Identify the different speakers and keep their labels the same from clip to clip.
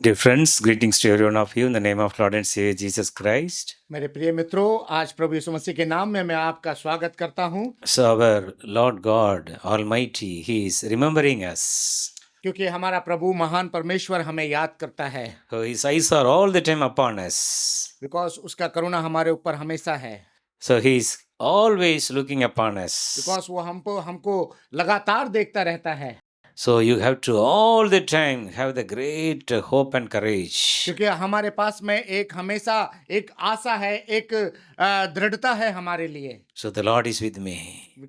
Speaker 1: Dear friends, greetings to every one of you in the name of Lord and Savior Jesus Christ.
Speaker 2: मेरे प्रिय मित्रों, आज प्रभु यीशु मसीह के नाम में मैं आपका स्वागत करता हूं,
Speaker 1: So our Lord God Almighty, He is remembering us.
Speaker 2: क्योंकि हमारा प्रभु महान परमेश्वर हमें याद करता है,
Speaker 1: So His eyes are all the time upon us.
Speaker 2: Because उसका करुणा हमारे ऊपर हमेशा है,
Speaker 1: So He is always looking upon us.
Speaker 2: Because वो हमको लगातार देखता रहता है।
Speaker 1: So you have to all the time have the great hope and courage.
Speaker 2: क्योंकि हमारे पास में एक हमेशा एक आशा है, एक दृढ़ता है हमारे लिए,
Speaker 1: So the Lord is with me.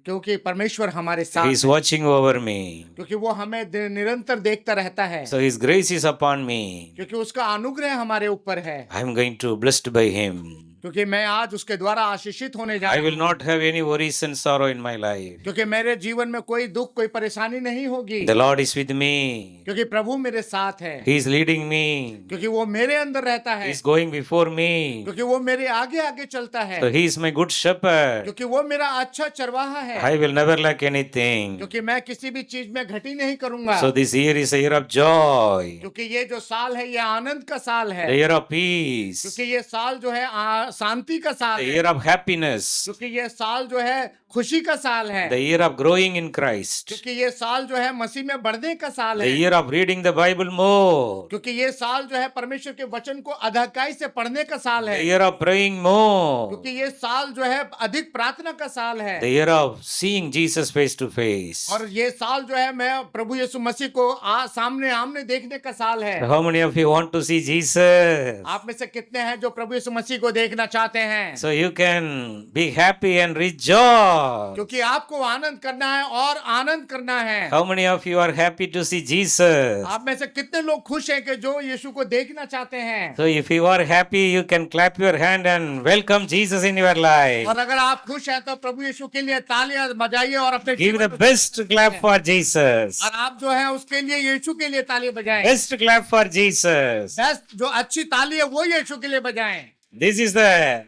Speaker 2: क्योंकि परमेश्वर हमारे
Speaker 1: He
Speaker 2: साथ
Speaker 1: is
Speaker 2: है,
Speaker 1: watching over me.
Speaker 2: क्योंकि वो हमें निरंतर देखता रहता है,
Speaker 1: So His grace is upon me.
Speaker 2: क्योंकि उसका अनुग्रह हमारे ऊपर है,
Speaker 1: I am going to blessed by Him.
Speaker 2: क्योंकि मैं आज उसके द्वारा आशीषित होने जा
Speaker 1: I
Speaker 2: रहा
Speaker 1: will
Speaker 2: हूं,
Speaker 1: not have any worries and sorrow in my life.
Speaker 2: क्योंकि मेरे जीवन में कोई दुख कोई परेशानी नहीं होगी,
Speaker 1: The Lord is with me.
Speaker 2: क्योंकि प्रभु मेरे साथ है,
Speaker 1: He is leading me.
Speaker 2: क्योंकि वो मेरे अंदर रहता
Speaker 1: He
Speaker 2: है,
Speaker 1: is going before me.
Speaker 2: क्योंकि वो मेरे आगे आगे चलता है,
Speaker 1: So He is my good shepherd.
Speaker 2: क्योंकि वो मेरा अच्छा चरवाहा है,
Speaker 1: I will never lack anything.
Speaker 2: क्योंकि मैं किसी भी चीज में घटी नहीं करूंगा,
Speaker 1: So this year is a year of joy,
Speaker 2: क्योंकि ये जो साल है ये आनंद का साल है,
Speaker 1: the year of peace,
Speaker 2: क्योंकि ये साल जो है शांति का साल
Speaker 1: the
Speaker 2: है,
Speaker 1: year of happiness,
Speaker 2: क्योंकि ये साल जो है खुशी का साल है,
Speaker 1: the year of growing in Christ,
Speaker 2: क्योंकि ये साल जो है मसीह में बढ़ने का साल
Speaker 1: the
Speaker 2: है,
Speaker 1: year of reading the Bible more,
Speaker 2: क्योंकि ये साल जो है परमेश्वर के वचन को अधिकाई से पढ़ने का साल
Speaker 1: the
Speaker 2: है,
Speaker 1: year of praying more,
Speaker 2: क्योंकि ये साल जो है अधिक प्रार्थना का साल है,
Speaker 1: the year of seeing Jesus face to face.
Speaker 2: और ये साल जो है मैं प्रभु यीशु मसीह को सामने आमने देखने का साल है।
Speaker 1: How many of you want to see Jesus?
Speaker 2: आप में से कितने हैं जो प्रभु यीशु मसीह को देखना चाहते हैं?
Speaker 1: So you can be happy and rejoice.
Speaker 2: क्योंकि आपको आनंद करना है और आनंद करना है।
Speaker 1: How many of you are happy to see Jesus?
Speaker 2: आप में से कितने लोग खुश हैं कि जो यीशु को देखना चाहते हैं?
Speaker 1: So if you are happy, you can clap your hand and welcome Jesus in your life.
Speaker 2: और अगर आप खुश हैं तो प्रभु यीशु के लिए तालियां बजाइए और अपने
Speaker 1: Give
Speaker 2: जीवन
Speaker 1: the
Speaker 2: में
Speaker 1: best clap for Jesus.
Speaker 2: और आप जो है उसके लिए यीशु के लिए ताली बजाएं।
Speaker 1: Best clap for Jesus.
Speaker 2: Best जो अच्छी ताली है वो यीशु के लिए बजाएं,
Speaker 1: This is the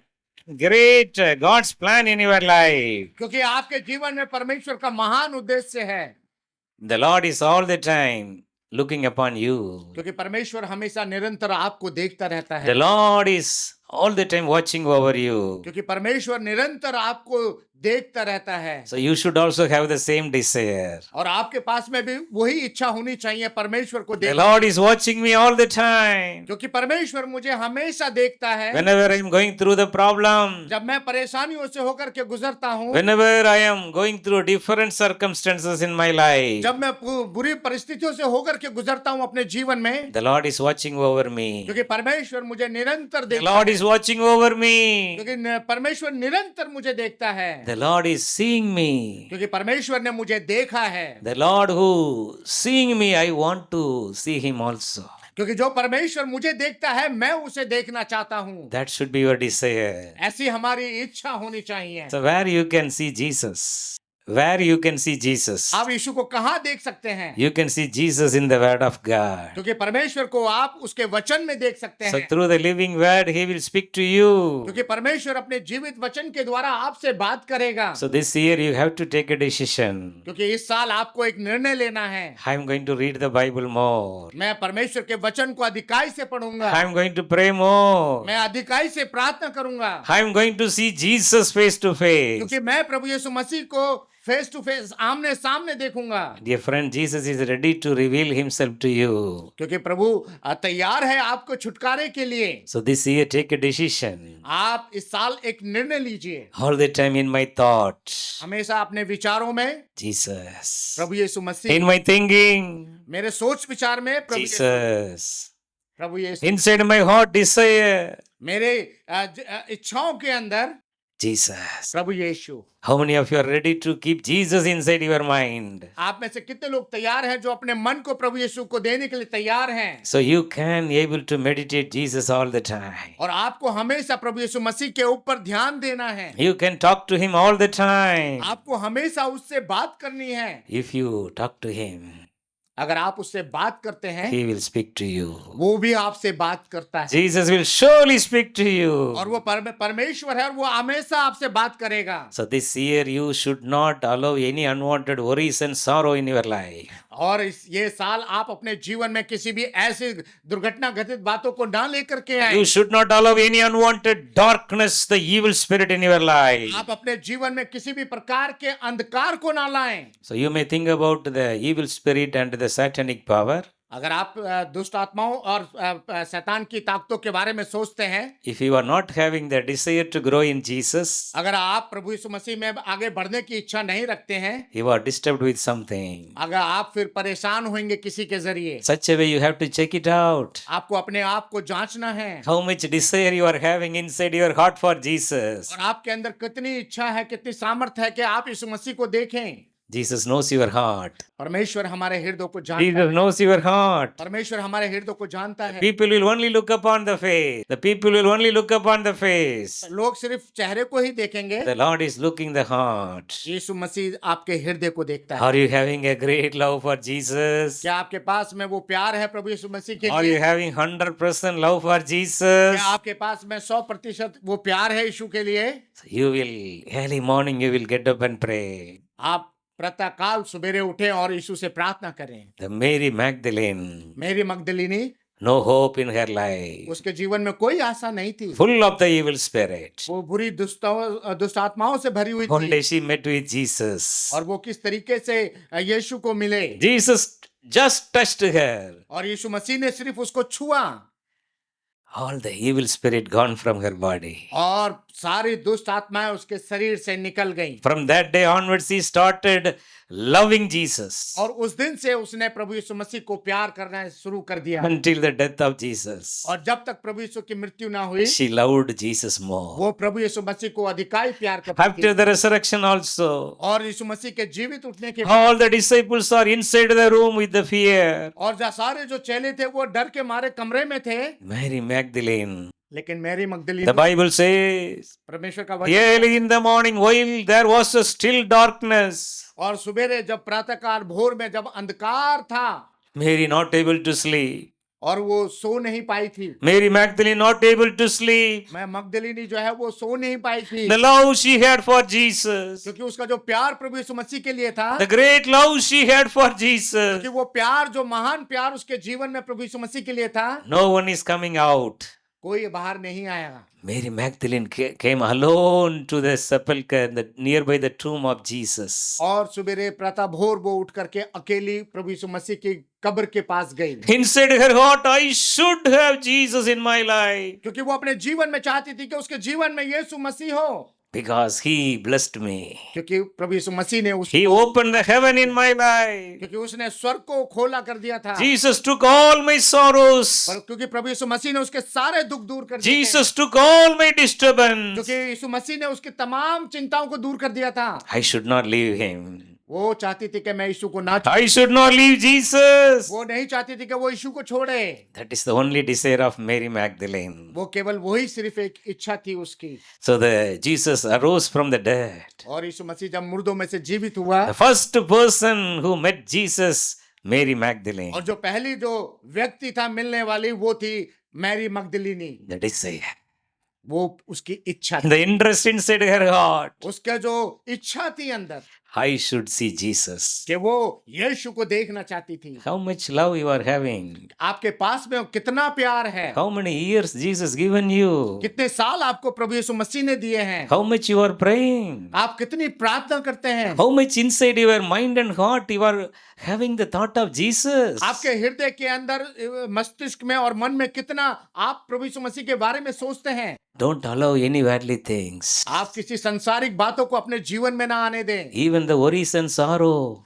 Speaker 1: great God's plan in your life.
Speaker 2: क्योंकि आपके जीवन में परमेश्वर का महान उद्देश्य है,
Speaker 1: The Lord is all the time looking upon you.
Speaker 2: क्योंकि परमेश्वर हमेशा निरंतर आपको देखता रहता
Speaker 1: The
Speaker 2: है,
Speaker 1: Lord is all the time watching over you.
Speaker 2: क्योंकि परमेश्वर निरंतर आपको देखता रहता है,
Speaker 1: So you should also have the same desire.
Speaker 2: और आपके पास में भी वही इच्छा होनी चाहिए परमेश्वर को
Speaker 1: The
Speaker 2: देख,
Speaker 1: Lord is watching me all the time.
Speaker 2: क्योंकि परमेश्वर मुझे हमेशा देखता है।
Speaker 1: Whenever I am going through the problem,
Speaker 2: जब मैं परेशानियों से होकर के गुजरता हूँ,
Speaker 1: whenever I am going through different circumstances in my life,
Speaker 2: जब मैं बुरी परिस्थितियों से होकर के गुजरता हूँ अपने जीवन में,
Speaker 1: the Lord is watching over me.
Speaker 2: क्योंकि परमेश्वर मुझे निरंतर
Speaker 1: The
Speaker 2: देखता
Speaker 1: Lord
Speaker 2: है,
Speaker 1: is watching over me.
Speaker 2: क्योंकि परमेश्वर निरंतर मुझे देखता है,
Speaker 1: The Lord is seeing me.
Speaker 2: क्योंकि परमेश्वर ने मुझे देखा है,
Speaker 1: The Lord who seeing me, I want to see Him also.
Speaker 2: क्योंकि जो परमेश्वर मुझे देखता है मैं उसे देखना चाहता हूँ।
Speaker 1: That should be your desire.
Speaker 2: ऐसी हमारी इच्छा होनी चाहिए।
Speaker 1: So where you can see Jesus, where you can see Jesus,
Speaker 2: आप यीशु को कहाँ देख सकते हैं?
Speaker 1: you can see Jesus in the Word of God.
Speaker 2: क्योंकि परमेश्वर को आप उसके वचन में देख सकते
Speaker 1: So
Speaker 2: हैं,
Speaker 1: through the living Word, He will speak to you.
Speaker 2: क्योंकि परमेश्वर अपने जीवित वचन के द्वारा आपसे बात करेगा।
Speaker 1: So this year you have to take a decision.
Speaker 2: क्योंकि इस साल आपको एक निर्णय लेना है,
Speaker 1: I am going to read the Bible more.
Speaker 2: मैं परमेश्वर के वचन को अधिकाई से पढ़ूंगा,
Speaker 1: I am going to pray more.
Speaker 2: मैं अधिकाई से प्रार्थना करूंगा,
Speaker 1: I am going to see Jesus face to face.
Speaker 2: क्योंकि मैं प्रभु यीशु मसीह को फेस टू फेस आमने सामने देखूंगा।
Speaker 1: Dear friend, Jesus is ready to reveal Himself to you.
Speaker 2: क्योंकि प्रभु तैयार है आपको छुटकारे के लिए।
Speaker 1: So this year take a decision.
Speaker 2: आप इस साल एक निर्णय लीजिए,
Speaker 1: All the time in my thought,
Speaker 2: हमेशा अपने विचारों में
Speaker 1: Jesus.
Speaker 2: Prabhu Yeshu Masih,
Speaker 1: In my thinking,
Speaker 2: मेरे सोच विचार में प्रभु यीशु,
Speaker 1: Jesus.
Speaker 2: Prabhu Yeshu,
Speaker 1: Inside my heart desire,
Speaker 2: मेरे इच्छाओं के अंदर
Speaker 1: Jesus.
Speaker 2: Prabhu Yeshu.
Speaker 1: How many of you are ready to keep Jesus inside your mind?
Speaker 2: आप में से कितने लोग तैयार हैं जो अपने मन को प्रभु यीशु को देने के लिए तैयार हैं?
Speaker 1: So you can able to meditate Jesus all the time.
Speaker 2: और आपको हमेशा प्रभु यीशु मसीह के ऊपर ध्यान देना है,
Speaker 1: You can talk to Him all the time.
Speaker 2: आपको हमेशा उससे बात करनी है।
Speaker 1: If you talk to Him,
Speaker 2: अगर आप उससे बात करते हैं,
Speaker 1: He will speak to you.
Speaker 2: वो भी आपसे बात करता है,
Speaker 1: Jesus will surely speak to you.
Speaker 2: और वो परमेश्वर है और वो हमेशा आपसे बात करेगा।
Speaker 1: So this year you should not allow any unwanted worries and sorrow in your life.
Speaker 2: और ये साल आप अपने जीवन में किसी भी ऐसी दुर्घटना घटित बातों को ना लेकर के आए।
Speaker 1: You should not allow any unwanted darkness, the evil spirit in your life.
Speaker 2: आप अपने जीवन में किसी भी प्रकार के अंधकार को ना लाएं।
Speaker 1: So you may think about the evil spirit and the satanic power.
Speaker 2: अगर आप दुष्ट आत्माओं और शैतान की ताकतों के बारे में सोचते हैं,
Speaker 1: If you are not having the desire to grow in Jesus,
Speaker 2: अगर आप प्रभु यीशु मसीह में आगे बढ़ने की इच्छा नहीं रखते हैं,
Speaker 1: you are disturbed with something.
Speaker 2: अगर आप फिर परेशान होंगे किसी के जरिए,
Speaker 1: Such a way you have to check it out.
Speaker 2: आपको अपने आप को जांचना है।
Speaker 1: How much desire you are having inside your heart for Jesus.
Speaker 2: और आपके अंदर कितनी इच्छा है, कितनी सामर्थ्य है कि आप यीशु मसीह को देखें।
Speaker 1: Jesus knows your heart.
Speaker 2: परमेश्वर हमारे हृदय को जानता
Speaker 1: Jesus
Speaker 2: है।
Speaker 1: knows your heart.
Speaker 2: परमेश्वर हमारे हृदय को जानता है।
Speaker 1: People will only look upon the face. The people will only look upon the face.
Speaker 2: लोग सिर्फ चेहरे को ही देखेंगे,
Speaker 1: The Lord is looking the heart.
Speaker 2: यीशु मसीह आपके हृदय को देखता है।
Speaker 1: Are you having a great love for Jesus?
Speaker 2: क्या आपके पास में वो प्यार है प्रभु यीशु मसीह के
Speaker 1: Are you
Speaker 2: लिए?
Speaker 1: having 100% love for Jesus?
Speaker 2: क्या आपके पास में 100% वो प्यार है यीशु के लिए?
Speaker 1: You will, early morning, you will get up and pray.
Speaker 2: आप प्रातः काल सवेरे उठे और यीशु से प्रार्थना करें।
Speaker 1: The Mary Magdalene,
Speaker 2: मेरी मगदलिनी,
Speaker 1: no hope in her life.
Speaker 2: उसके जीवन में कोई आशा नहीं थी।
Speaker 1: Full of the evil spirit.
Speaker 2: वो बुरी दुष्ट आत्माओं से भरी हुई
Speaker 1: One
Speaker 2: थी।
Speaker 1: day she met with Jesus.
Speaker 2: और वो किस तरीके से यीशु को मिले,
Speaker 1: Jesus just touched her.
Speaker 2: और यीशु मसीह ने सिर्फ उसको छुआ
Speaker 1: All the evil spirit gone from her body.
Speaker 2: और सारी दुष्ट आत्माएं उसके शरीर से निकल गईं।
Speaker 1: From that day onwards, he started loving Jesus
Speaker 2: और उस दिन से उसने प्रभु यीशु मसीह को प्यार करना शुरू कर दिया।
Speaker 1: until the death of Jesus.
Speaker 2: और जब तक प्रभु यीशु की मृत्यु ना हुई,
Speaker 1: She loved Jesus more.
Speaker 2: वो प्रभु यीशु मसीह को अधिकाई प्यार करती
Speaker 1: After
Speaker 2: थी।
Speaker 1: the resurrection also,
Speaker 2: और यीशु मसीह के जीवित उठने के
Speaker 1: all the disciples are inside the room with the fear.
Speaker 2: और जहाँ सारे जो चेले थे वो डर के मारे कमरे में थे,
Speaker 1: Mary Magdalene,
Speaker 2: लेकिन मैरी मगदलीनी,
Speaker 1: the Bible says,
Speaker 2: परमेश्वर का वचन,
Speaker 1: early in the morning, while there was a still darkness,
Speaker 2: और सुबेरे जब प्रातःकाल भोर में जब अंधकार था
Speaker 1: Mary not able to sleep.
Speaker 2: और वो सो नहीं पाई थी,
Speaker 1: Mary Magdalene not able to sleep.
Speaker 2: मैं मगदलीनी जो है वो सो नहीं पाई थी,
Speaker 1: The love she had for Jesus.
Speaker 2: क्योंकि उसका जो प्यार प्रभु यीशु मसीह के लिए था,
Speaker 1: The great love she had for Jesus.
Speaker 2: क्योंकि वो प्यार, जो महान प्यार उसके जीवन में प्रभु यीशु मसीह के लिए था,
Speaker 1: No one is coming out.
Speaker 2: कोई बाहर नहीं आया।
Speaker 1: Mary Magdalene came alone to the sepulchre nearby the tomb of Jesus.
Speaker 2: और सुबेरे प्रातः भोर वो उठ करके अकेली प्रभु यीशु मसीह की कब्र के पास गई,
Speaker 1: Inside her heart, I should have Jesus in my life
Speaker 2: क्योंकि वो अपने जीवन में चाहती थी कि उसके जीवन में यीशु मसीह हो,
Speaker 1: because he blessed me.
Speaker 2: क्योंकि प्रभु यीशु मसीह ने
Speaker 1: He opened the heaven in my life.
Speaker 2: क्योंकि उसने स्वर्ग को खोला कर दिया था,
Speaker 1: Jesus took all my sorrows.
Speaker 2: पर क्योंकि प्रभु यीशु मसीह ने उसके सारे दुख दूर कर दिए थे,
Speaker 1: Jesus took all my disturbance.
Speaker 2: क्योंकि यीशु मसीह ने उसकी तमाम चिंताओं को दूर कर दिया था।
Speaker 1: I should not leave him.
Speaker 2: वो चाहती थी कि मैं यीशु को ना
Speaker 1: I should not leave Jesus.
Speaker 2: वो नहीं चाहती थी कि वो यीशु को छोड़े।
Speaker 1: That is the only desire of Mary Magdalene.
Speaker 2: वो केवल वही सिर्फ एक इच्छा थी उसकी।
Speaker 1: So the Jesus arose from the dead.
Speaker 2: और यीशु मसीह जब मुर्दों में से जीवित हुआ,
Speaker 1: The first person who met Jesus, Mary Magdalene.
Speaker 2: और जो पहली जो व्यक्ति था मिलने वाली, वो थी मैरी मगदलीनी।
Speaker 1: The desire.
Speaker 2: वो उसकी इच्छा थी,
Speaker 1: The interest inside her heart.
Speaker 2: उसका जो इच्छा थी अंदर
Speaker 1: I should see Jesus.
Speaker 2: कि वो यीशु को देखना चाहती थी।
Speaker 1: How much love you are having.
Speaker 2: आपके पास में कितना प्यार है,
Speaker 1: How many years Jesus given you.
Speaker 2: कितने साल आपको प्रभु यीशु मसीह ने दिए हैं,
Speaker 1: How much you are praying.
Speaker 2: आप कितनी प्रार्थना करते हैं,
Speaker 1: How much inside your mind and heart you are having the thought of Jesus.
Speaker 2: आपके हृदय के अंदर, मस्तिष्क में और मन में कितना आप प्रभु यीशु मसीह के बारे में सोचते हैं।
Speaker 1: Don't allow any worldly things.
Speaker 2: आप किसी संसारिक बातों को अपने जीवन में ना आने दें,
Speaker 1: Even the worries and sorrow.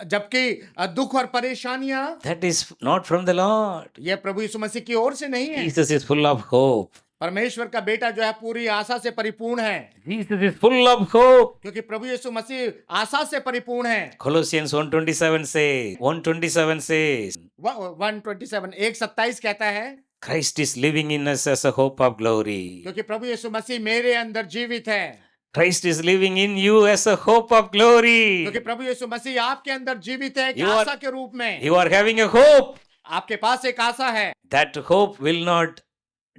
Speaker 2: जबकि दुख और परेशानियां,
Speaker 1: That is not from the Lord.
Speaker 2: ये प्रभु यीशु मसीह की ओर से नहीं है।
Speaker 1: Jesus is full of hope.
Speaker 2: परमेश्वर का बेटा जो है पूरी आशा से परिपूर्ण है,
Speaker 1: Jesus is full of hope.
Speaker 2: क्योंकि प्रभु यीशु मसीह आशा से परिपूर्ण है।
Speaker 1: Colossians 1:27 says, 1:27 says,
Speaker 2: 1:27 1:27 कहता है,
Speaker 1: Christ is living in us as a hope of glory.
Speaker 2: क्योंकि प्रभु यीशु मसीह मेरे अंदर जीवित है,
Speaker 1: Christ is living in you as a hope of glory.
Speaker 2: क्योंकि प्रभु यीशु मसीह आपके अंदर जीवित है, एक
Speaker 1: You are-
Speaker 2: आशा के रूप में।
Speaker 1: You are having a hope.
Speaker 2: आपके पास एक आशा है,
Speaker 1: That hope will not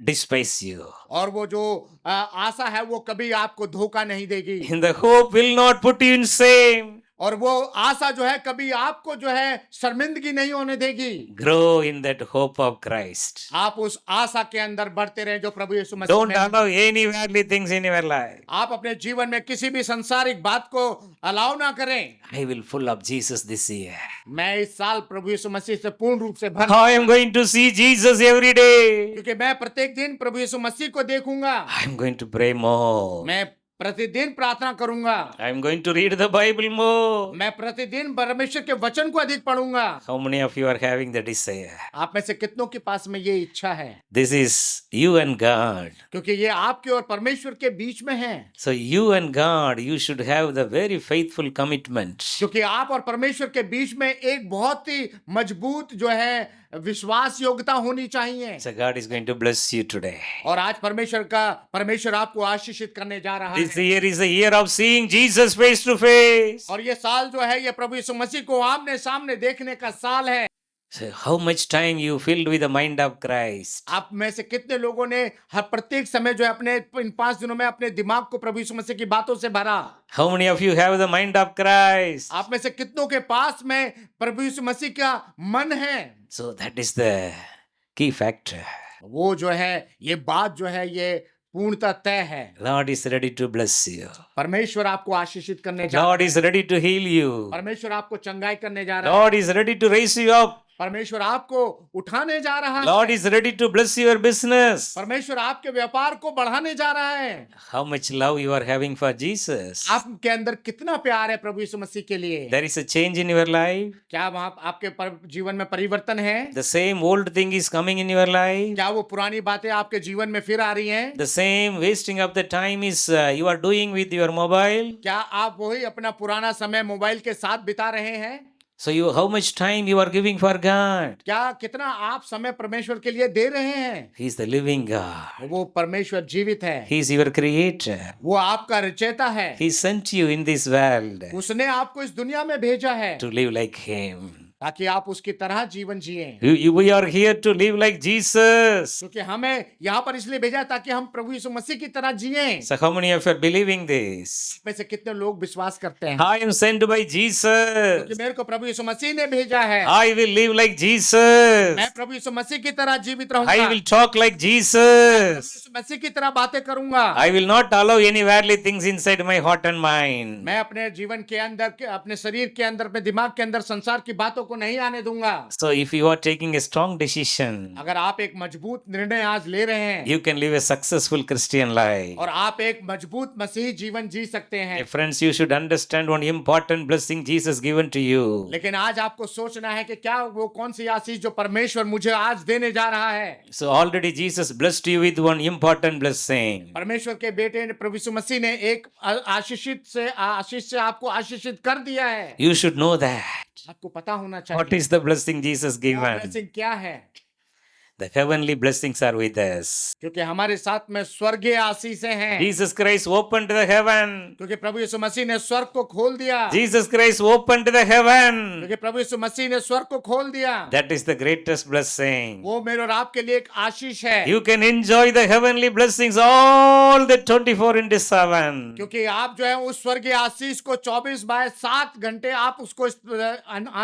Speaker 1: despise you.
Speaker 2: और वो जो आशा है वो कभी आपको धोखा नहीं देगी,
Speaker 1: And the hope will not put you in shame.
Speaker 2: और वो आशा जो है कभी आपको जो है शर्मिंदगी नहीं होने देगी।
Speaker 1: Grow in that hope of Christ.
Speaker 2: आप उस आशा के अंदर बढ़ते रहें जो प्रभु यीशु मसीह
Speaker 1: Don't
Speaker 2: में।
Speaker 1: allow any worldly things in your life.
Speaker 2: आप अपने जीवन में किसी भी संसारिक बात को अलाउ ना करें।
Speaker 1: I will full of Jesus this year.
Speaker 2: मैं इस साल प्रभु यीशु मसीह से पूर्ण रूप से भर,
Speaker 1: I am going to see Jesus every day.
Speaker 2: क्योंकि मैं प्रत्येक दिन प्रभु यीशु मसीह को देखूंगा।
Speaker 1: I am going to pray more.
Speaker 2: मैं प्रतिदिन प्रार्थना करूंगा।
Speaker 1: I am going to read the Bible more.
Speaker 2: मैं प्रतिदिन परमेश्वर के वचन को अधिक पढ़ूंगा।
Speaker 1: How many of you are having the desire?
Speaker 2: आप में से कितनों के पास में ये इच्छा है?
Speaker 1: This is you and God.
Speaker 2: क्योंकि ये आपके और परमेश्वर के बीच में है।
Speaker 1: So you and God, you should have the very faithful commitment.
Speaker 2: क्योंकि आप और परमेश्वर के बीच में एक बहुत ही मजबूत जो है विश्वास योग्यता होनी चाहिए।
Speaker 1: So God is going to bless you today.
Speaker 2: और आज परमेश्वर आपको आशीषित करने जा रहा
Speaker 1: This
Speaker 2: है।
Speaker 1: year is the year of seeing Jesus face to face.
Speaker 2: और ये साल जो है ये प्रभु यीशु मसीह को आमने सामने देखने का साल है।
Speaker 1: So how much time you filled with the mind of Christ?
Speaker 2: आप में से कितने लोगों ने हर प्रत्येक समय जो है अपने इन 5 दिनों में अपने दिमाग को प्रभु यीशु मसीह की बातों से भरा?
Speaker 1: How many of you have the mind of Christ?
Speaker 2: आप में से कितनों के पास में प्रभु यीशु मसीह का मन है?
Speaker 1: So that is the key factor.
Speaker 2: वो जो है ये बात जो है ये पूर्णतः तय है।
Speaker 1: Lord is ready to bless you.
Speaker 2: परमेश्वर आपको आशीषित करने जा
Speaker 1: Lord is ready to heal you.
Speaker 2: परमेश्वर आपको चंगाई करने जा रहा है।
Speaker 1: Lord is ready to raise you up.
Speaker 2: परमेश्वर आपको उठाने जा रहा है।
Speaker 1: Lord is ready to bless your business.
Speaker 2: परमेश्वर आपके व्यापार को बढ़ाने जा रहा है।
Speaker 1: How much love you are having for Jesus?
Speaker 2: आपके अंदर कितना प्यार है प्रभु यीशु मसीह के लिए?
Speaker 1: There is a change in your life.
Speaker 2: क्या वहाँ आपके जीवन में परिवर्तन है?
Speaker 1: The same old thing is coming in your life.
Speaker 2: क्या वो पुरानी बातें आपके जीवन में फिर आ रही हैं?
Speaker 1: The same wasting of the time is you are doing with your mobile.
Speaker 2: क्या आप वही अपना पुराना समय मोबाइल के साथ बिता रहे हैं?
Speaker 1: So how much time you are giving for God?
Speaker 2: क्या कितना आप समय परमेश्वर के लिए दे रहे हैं?
Speaker 1: He is the living God.
Speaker 2: वो परमेश्वर जीवित है।
Speaker 1: He is your creator.
Speaker 2: वो आपका रचयिता है।
Speaker 1: He sent you in this world
Speaker 2: उसने आपको इस दुनिया में भेजा है
Speaker 1: to live like Him.
Speaker 2: ताकि आप उसकी तरह जीवन जिए।
Speaker 1: We are here to live like Jesus.
Speaker 2: क्योंकि हमें यहाँ पर इसलिए भेजा है ताकि हम प्रभु यीशु मसीह की तरह जिए।
Speaker 1: So how many of you are believing this?
Speaker 2: में से कितने लोग विश्वास करते हैं?
Speaker 1: I am sent by Jesus.
Speaker 2: क्योंकि मेरे को प्रभु यीशु मसीह ने भेजा है।
Speaker 1: I will live like Jesus.
Speaker 2: मैं प्रभु यीशु मसीह की तरह जीवित रहूंगा।
Speaker 1: I will talk like Jesus.
Speaker 2: यीशु मसीह की तरह बातें करूंगा।
Speaker 1: I will not allow any worldly things inside my heart and mind.
Speaker 2: मैं अपने जीवन के अंदर अपने शरीर के अंदर अपने दिमाग के अंदर संसार की बातों को नहीं आने दूंगा।
Speaker 1: So if you are taking a strong decision,
Speaker 2: अगर आप एक मजबूत निर्णय आज ले रहे हैं,
Speaker 1: you can live a successful Christian life.
Speaker 2: और आप एक मजबूत मसीही जीवन जी सकते हैं।
Speaker 1: Friends, you should understand one important blessing Jesus given to you.
Speaker 2: लेकिन आज आपको सोचना है कि क्या वो कौन सी आशीष जो परमेश्वर मुझे आज देने जा रहा है।
Speaker 1: So already Jesus blessed you with one important blessing.
Speaker 2: परमेश्वर के बेटे ने प्रभु यीशु मसीह ने एक आशीष से आपको आशीषित कर दिया है।
Speaker 1: You should know that.
Speaker 2: आपको पता होना चाहिए।
Speaker 1: What is the blessing Jesus given?
Speaker 2: Blessing क्या है?
Speaker 1: The heavenly blessings are with us.
Speaker 2: क्योंकि हमारे साथ में स्वर्गीय आशीषें हैं।
Speaker 1: Jesus Christ opened the heaven.
Speaker 2: क्योंकि प्रभु यीशु मसीह ने स्वर्ग को खोल दिया।
Speaker 1: Jesus Christ opened the heaven.
Speaker 2: क्योंकि प्रभु यीशु मसीह ने स्वर्ग को खोल दिया।
Speaker 1: That is the greatest blessing.
Speaker 2: वो मेरे और आपके लिए एक आशीष है।
Speaker 1: You can enjoy the heavenly blessings all the 24 into 7.
Speaker 2: क्योंकि आप जो है उस स्वर्गीय आशीष को 24/7 घंटे आप उसको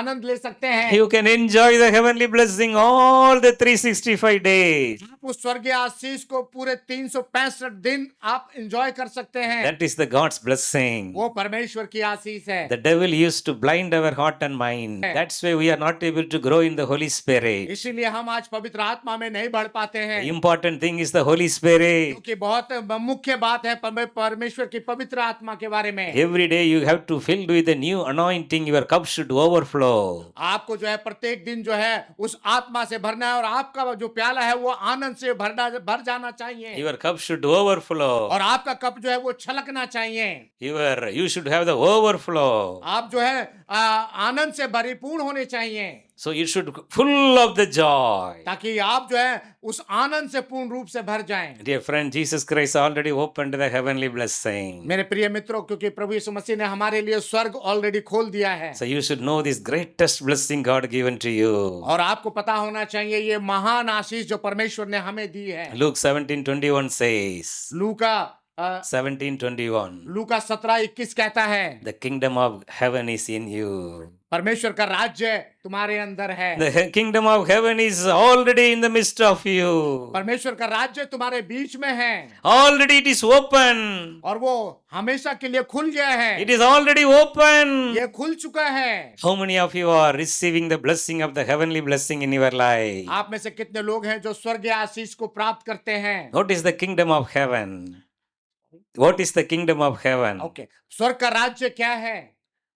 Speaker 2: आनंद ले सकते हैं।
Speaker 1: You can enjoy the heavenly blessing all the 365 days.
Speaker 2: आप उस स्वर्गीय आशीष को पूरे 365 दिन आप एंजॉय कर सकते हैं।
Speaker 1: That is the God's blessing.
Speaker 2: वो परमेश्वर की आशीष है।
Speaker 1: The devil used to blind our heart and mind. That's why we are not able to grow in the Holy Spirit.
Speaker 2: इसीलिए हम आज पवित्र आत्मा में नहीं बढ़ पाते हैं।
Speaker 1: The important thing is the Holy Spirit.
Speaker 2: क्योंकि बहुत मुख्य बात है परमेश्वर की पवित्र आत्मा के बारे में।
Speaker 1: Every day you have to fill with a new anointing. Your cup should overflow.
Speaker 2: आपको जो है प्रत्येक दिन जो है उस आत्मा से भरना है और आपका जो प्याला है वो आनंद से भर जाना चाहिए।
Speaker 1: Your cup should overflow.
Speaker 2: और आपका कप जो है वो छलकना चाहिए।
Speaker 1: You should have the overflow.
Speaker 2: आप जो है आनंद से परिपूर्ण होने चाहिए।
Speaker 1: So you should full of the joy.
Speaker 2: ताकि आप जो है उस आनंद से पूर्ण रूप से भर जाएं।
Speaker 1: Dear friend, Jesus Christ already opened the heavenly blessing.
Speaker 2: मेरे प्रिय मित्रों, क्योंकि प्रभु यीशु मसीह ने हमारे लिए स्वर्ग ऑलरेडी खोल दिया है।
Speaker 1: So you should know this greatest blessing God given to you.
Speaker 2: और आपको पता होना चाहिए ये महान आशीष जो परमेश्वर ने हमें दी है।
Speaker 1: Luke 17:21 says.
Speaker 2: लूका
Speaker 1: 17:21.
Speaker 2: लूका 17:21 कहता है,
Speaker 1: The kingdom of heaven is in you.
Speaker 2: परमेश्वर का राज्य तुम्हारे अंदर है।
Speaker 1: The kingdom of heaven is already in the midst of you.
Speaker 2: परमेश्वर का राज्य तुम्हारे बीच में है
Speaker 1: Already it is open.
Speaker 2: और वो हमेशा के लिए खुल गया है।
Speaker 1: It is already open.
Speaker 2: ये खुल चुका है।
Speaker 1: How many of you are receiving the blessing of the heavenly blessing in your life?
Speaker 2: आप में से कितने लोग हैं जो स्वर्गीय आशीष को प्राप्त करते हैं?
Speaker 1: What is the kingdom of heaven? What is the kingdom of heaven?
Speaker 2: Okay, स्वर्ग का राज्य क्या है?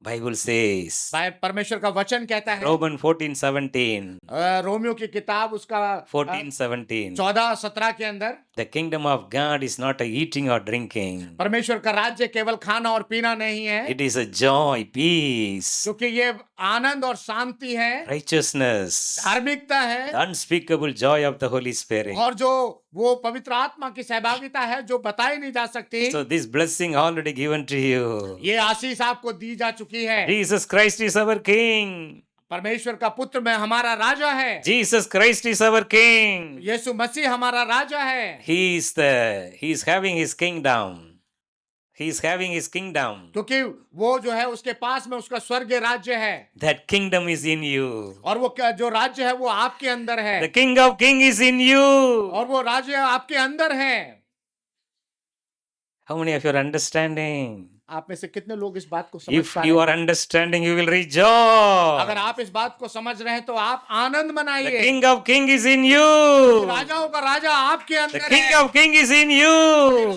Speaker 1: Bible says.
Speaker 2: परमेश्वर का वचन कहता है,
Speaker 1: Romans 14:17.
Speaker 2: रोमियो की किताब उसका
Speaker 1: 14:17.
Speaker 2: 14-17 के अंदर,
Speaker 1: The kingdom of God is not a eating or drinking.
Speaker 2: परमेश्वर का राज्य केवल खाना और पीना नहीं है,
Speaker 1: It is a joy, peace,
Speaker 2: क्योंकि ये आनंद और शांति है,
Speaker 1: righteousness,
Speaker 2: धार्मिकता है,
Speaker 1: the unspeakable joy of the Holy Spirit.
Speaker 2: और जो वो पवित्र आत्मा की सहभागिता है जो बताई नहीं जा सकती।
Speaker 1: So this blessing already given to you.
Speaker 2: ये आशीष आपको दी जा चुकी है।
Speaker 1: Jesus Christ is our King.
Speaker 2: परमेश्वर का पुत्र में हमारा राजा है।
Speaker 1: Jesus Christ is our King.
Speaker 2: यीशु मसीह हमारा राजा है।
Speaker 1: He is having his kingdom. He is having his kingdom.
Speaker 2: क्योंकि वो जो है उसके पास में उसका स्वर्गीय राज्य है।
Speaker 1: That kingdom is in you.
Speaker 2: और वो जो राज्य है वो आपके अंदर है।
Speaker 1: The King of Kings is in you.
Speaker 2: और वो राज्य आपके अंदर है।
Speaker 1: How many of you are understanding?
Speaker 2: आप में से कितने लोग इस बात को समझ
Speaker 1: If
Speaker 2: पा
Speaker 1: you
Speaker 2: रहे
Speaker 1: are
Speaker 2: हैं?
Speaker 1: understanding, you will rejoice.
Speaker 2: अगर आप इस बात को समझ रहे हैं तो आप आनंद
Speaker 1: The
Speaker 2: मनाइए।
Speaker 1: King of Kings is in you.
Speaker 2: राजाओं का राजा आपके
Speaker 1: The
Speaker 2: अंदर
Speaker 1: King
Speaker 2: है।
Speaker 1: of Kings is in you.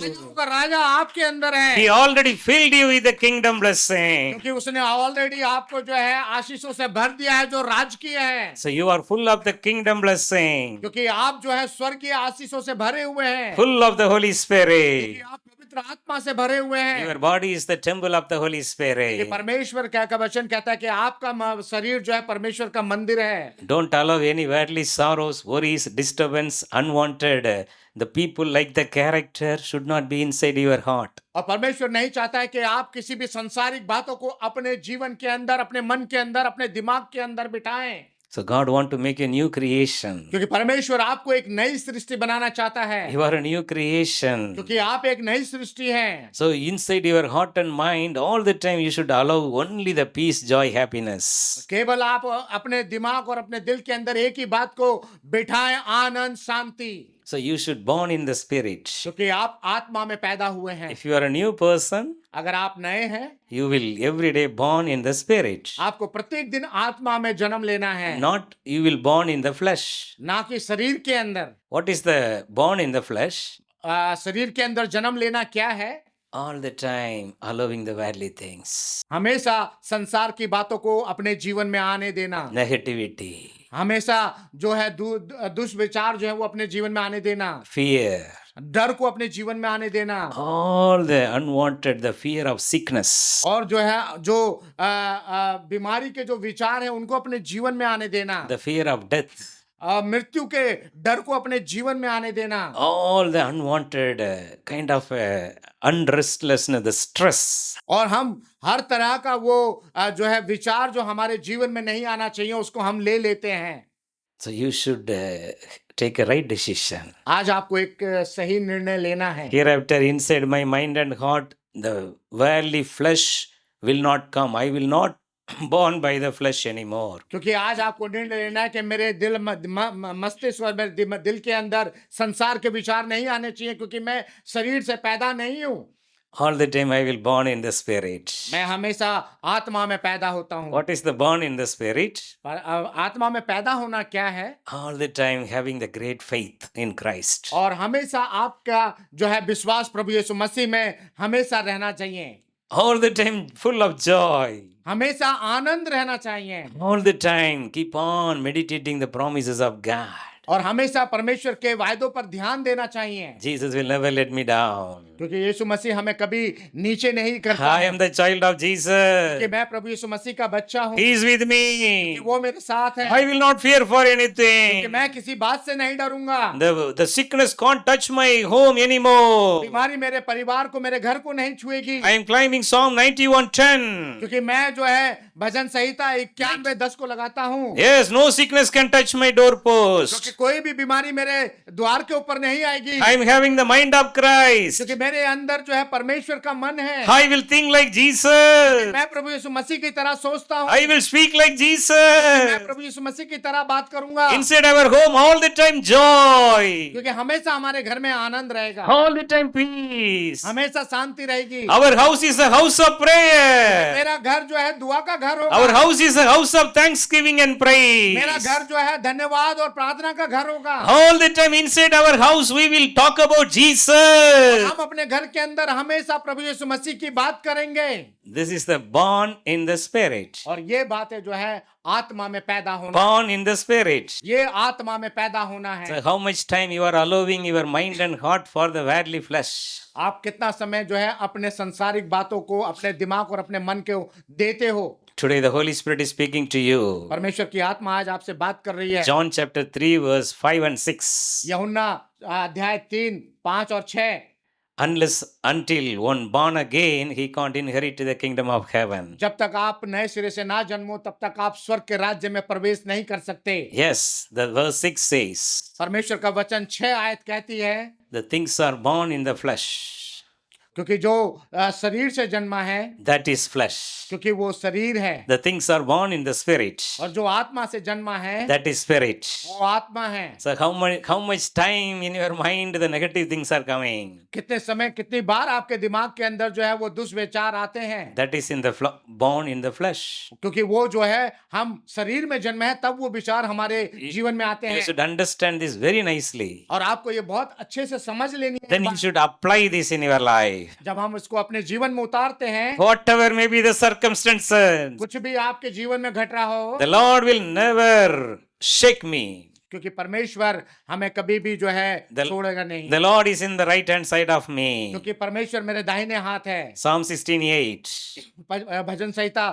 Speaker 2: राजाओं का राजा आपके अंदर है।
Speaker 1: He already filled you with the kingdom blessing.
Speaker 2: क्योंकि उसने ऑलरेडी आपको जो है आशीषों से भर दिया है जो राजकीय है।
Speaker 1: So you are full of the kingdom blessing,
Speaker 2: क्योंकि आप जो है स्वर्गीय आशीषों से भरे हुए हैं।
Speaker 1: full of the Holy
Speaker 2: क्योंकि
Speaker 1: Spirit.
Speaker 2: आप पवित्र आत्मा से भरे हुए हैं।
Speaker 1: Your body is the temple of the Holy
Speaker 2: कि
Speaker 1: Spirit.
Speaker 2: परमेश्वर का वचन कहता है कि आपका शरीर जो है परमेश्वर का मंदिर है।
Speaker 1: Don't allow any worldly sorrows, worries, disturbance, unwanted. The people like the character should not be inside your heart.
Speaker 2: और परमेश्वर नहीं चाहता है कि आप किसी भी सांसारिक बातों को अपने जीवन के अंदर, अपने मन के अंदर, अपने दिमाग के अंदर बिठाएं।
Speaker 1: So God want to make a new creation.
Speaker 2: क्योंकि परमेश्वर आपको एक नई सृष्टि बनाना चाहता है।
Speaker 1: You are a new creation.
Speaker 2: क्योंकि आप एक नई सृष्टि हैं।
Speaker 1: So inside your heart and mind, all the time you should allow only the peace, joy, happiness.
Speaker 2: केवल आप अपने दिमाग और अपने दिल के अंदर एक ही बात को बिठाएं, आनंद, शांति।
Speaker 1: So you should born in the spirit.
Speaker 2: क्योंकि आप आत्मा में पैदा हुए हैं।
Speaker 1: If you are a new person,
Speaker 2: अगर आप नए हैं,
Speaker 1: you will every day born in the spirit.
Speaker 2: आपको प्रत्येक दिन आत्मा में जन्म लेना है,
Speaker 1: Not you will born in the flesh.
Speaker 2: ना कि शरीर के अंदर।
Speaker 1: What is the born in the flesh?
Speaker 2: शरीर के अंदर जन्म लेना क्या है?
Speaker 1: All the time allowing the worldly things.
Speaker 2: हमेशा संसार की बातों को अपने जीवन में आने देना।
Speaker 1: Negativity.
Speaker 2: हमेशा जो है दुष्विचार जो है वो अपने जीवन में आने देना।
Speaker 1: Fear.
Speaker 2: डर को अपने जीवन में आने देना।
Speaker 1: All the unwanted, the fear of sickness.
Speaker 2: और जो है जो बीमारी के जो विचार है उनको अपने जीवन में आने देना।
Speaker 1: The fear of death.
Speaker 2: मृत्यु के डर को अपने जीवन में आने देना।
Speaker 1: All the unwanted kind of unrestlessness, the stress.
Speaker 2: और हम हर तरह का वो जो है विचार जो हमारे जीवन में नहीं आना चाहिए उसको हम ले लेते हैं।
Speaker 1: So you should take a right decision.
Speaker 2: आज आपको एक सही निर्णय लेना है।
Speaker 1: Hereafter inside my mind and heart, the worldly flesh will not come. I will not born by the flesh anymore.
Speaker 2: क्योंकि आज आपको निर्णय लेना है कि मेरे दिल मस्तिष्क और मेरे दिल के अंदर संसार के विचार नहीं आने चाहिए, क्योंकि मैं शरीर से पैदा नहीं हूँ।
Speaker 1: All the time I will born in the spirit.
Speaker 2: मैं हमेशा आत्मा में पैदा होता हूँ।
Speaker 1: What is the born in the spirit?
Speaker 2: आत्मा में पैदा होना क्या है?
Speaker 1: All the time having the great faith in Christ.
Speaker 2: और हमेशा आपका जो है विश्वास प्रभु यीशु मसीह में हमेशा रहना चाहिए।
Speaker 1: All the time full of joy.
Speaker 2: हमेशा आनंद रहना चाहिए।
Speaker 1: All the time keep on meditating the promises of God.
Speaker 2: और हमेशा परमेश्वर के वायदों पर ध्यान देना चाहिए।
Speaker 1: Jesus will never let me down.
Speaker 2: क्योंकि यीशु मसीह हमें कभी नीचे नहीं करता।
Speaker 1: I am the child of Jesus.
Speaker 2: कि मैं प्रभु यीशु मसीह का बच्चा हूँ।
Speaker 1: He is with me.
Speaker 2: कि वो मेरे साथ है।
Speaker 1: I will not fear for
Speaker 2: कि
Speaker 1: anything.
Speaker 2: मैं किसी बात से नहीं डरूंगा।
Speaker 1: The sickness can't touch my home anymore.
Speaker 2: बीमारी मेरे परिवार को, मेरे घर को नहीं छुएगी।
Speaker 1: I am climbing Psalm 91:10.
Speaker 2: क्योंकि मैं जो है भजन संहिता 91:10 को लगाता हूँ,
Speaker 1: Yes, no sickness can touch my doorpost.
Speaker 2: क्योंकि कोई भी बीमारी मेरे द्वार के ऊपर नहीं आएगी,
Speaker 1: I am having the mind of Christ.
Speaker 2: क्योंकि मेरे अंदर जो है परमेश्वर का मन है।
Speaker 1: I will think like Jesus.
Speaker 2: मैं प्रभु यीशु मसीह की तरह सोचता हूँ,
Speaker 1: I will speak like
Speaker 2: मैं
Speaker 1: Jesus.
Speaker 2: प्रभु यीशु मसीह की तरह बात करूंगा,
Speaker 1: Inside our home, all the time joy.
Speaker 2: क्योंकि हमेशा हमारे घर में आनंद रहेगा,
Speaker 1: All the time peace.
Speaker 2: हमेशा शांति रहेगी।
Speaker 1: Our house is a house of prayer.
Speaker 2: मेरा घर जो है दुआ का घर
Speaker 1: Our
Speaker 2: होगा,
Speaker 1: house is a house of thanksgiving and praise.
Speaker 2: मेरा घर जो है धन्यवाद और प्रार्थना का घर होगा।
Speaker 1: All the time inside our house, we will talk about Jesus.
Speaker 2: हम अपने घर के अंदर हमेशा प्रभु यीशु मसीह की बात करेंगे,
Speaker 1: This is the born in the spirit.
Speaker 2: और ये बातें जो है आत्मा में पैदा होना,
Speaker 1: Born in the spirit.
Speaker 2: ये आत्मा में पैदा होना है।
Speaker 1: So how much time you are allowing your mind and heart for the worldly flesh?
Speaker 2: आप कितना समय जो है अपने संसारिक बातों को, अपने दिमाग और अपने मन को देते हो।
Speaker 1: Today the Holy Spirit is speaking to you.
Speaker 2: परमेश्वर की आत्मा आज आपसे बात कर रही है।
Speaker 1: John chapter 3 verse 5 and 6.
Speaker 2: यूहन्ना अध्याय 3, 5 और 6।
Speaker 1: Until one born again, he can't inherit the kingdom of heaven.
Speaker 2: जब तक आप नए सिरे से ना जन्मो तब तक आप स्वर्ग के राज्य में प्रवेश नहीं कर सकते।
Speaker 1: Yes, the verse 6 says,
Speaker 2: परमेश्वर का वचन 6 आयत कहती है,
Speaker 1: the things are born in the flesh.
Speaker 2: क्योंकि जो शरीर से जन्मा है,
Speaker 1: That is flesh.
Speaker 2: क्योंकि वो शरीर है,
Speaker 1: The things are born in the spirit.
Speaker 2: और जो आत्मा से जन्मा है,
Speaker 1: That is spirit.
Speaker 2: वो आत्मा है।
Speaker 1: So how much time in your mind the negative things are coming?
Speaker 2: कितने समय, कितनी बार आपके दिमाग के अंदर जो है वो दुष्विचार आते हैं,
Speaker 1: That is in the born in the flesh.
Speaker 2: क्योंकि वो जो है हम शरीर में जन्मे हैं तब वो विचार हमारे जीवन में आते
Speaker 1: You
Speaker 2: हैं।
Speaker 1: should understand this very nicely.
Speaker 2: और आपको ये बहुत अच्छे से समझ लेनी है।
Speaker 1: Then you should apply this in your life.
Speaker 2: जब हम इसको अपने जीवन में उतारते हैं,
Speaker 1: Whatever may be the circumstances,
Speaker 2: कुछ भी आपके जीवन में घट रहा हो,
Speaker 1: the Lord will never shake me.
Speaker 2: क्योंकि परमेश्वर हमें कभी भी जो है
Speaker 1: The-
Speaker 2: छोड़ेगा नहीं,
Speaker 1: The Lord is in the right hand side of me.
Speaker 2: क्योंकि परमेश्वर मेरे दाहिने हाथ है।
Speaker 1: Psalm 16:8.
Speaker 2: भजन संहिता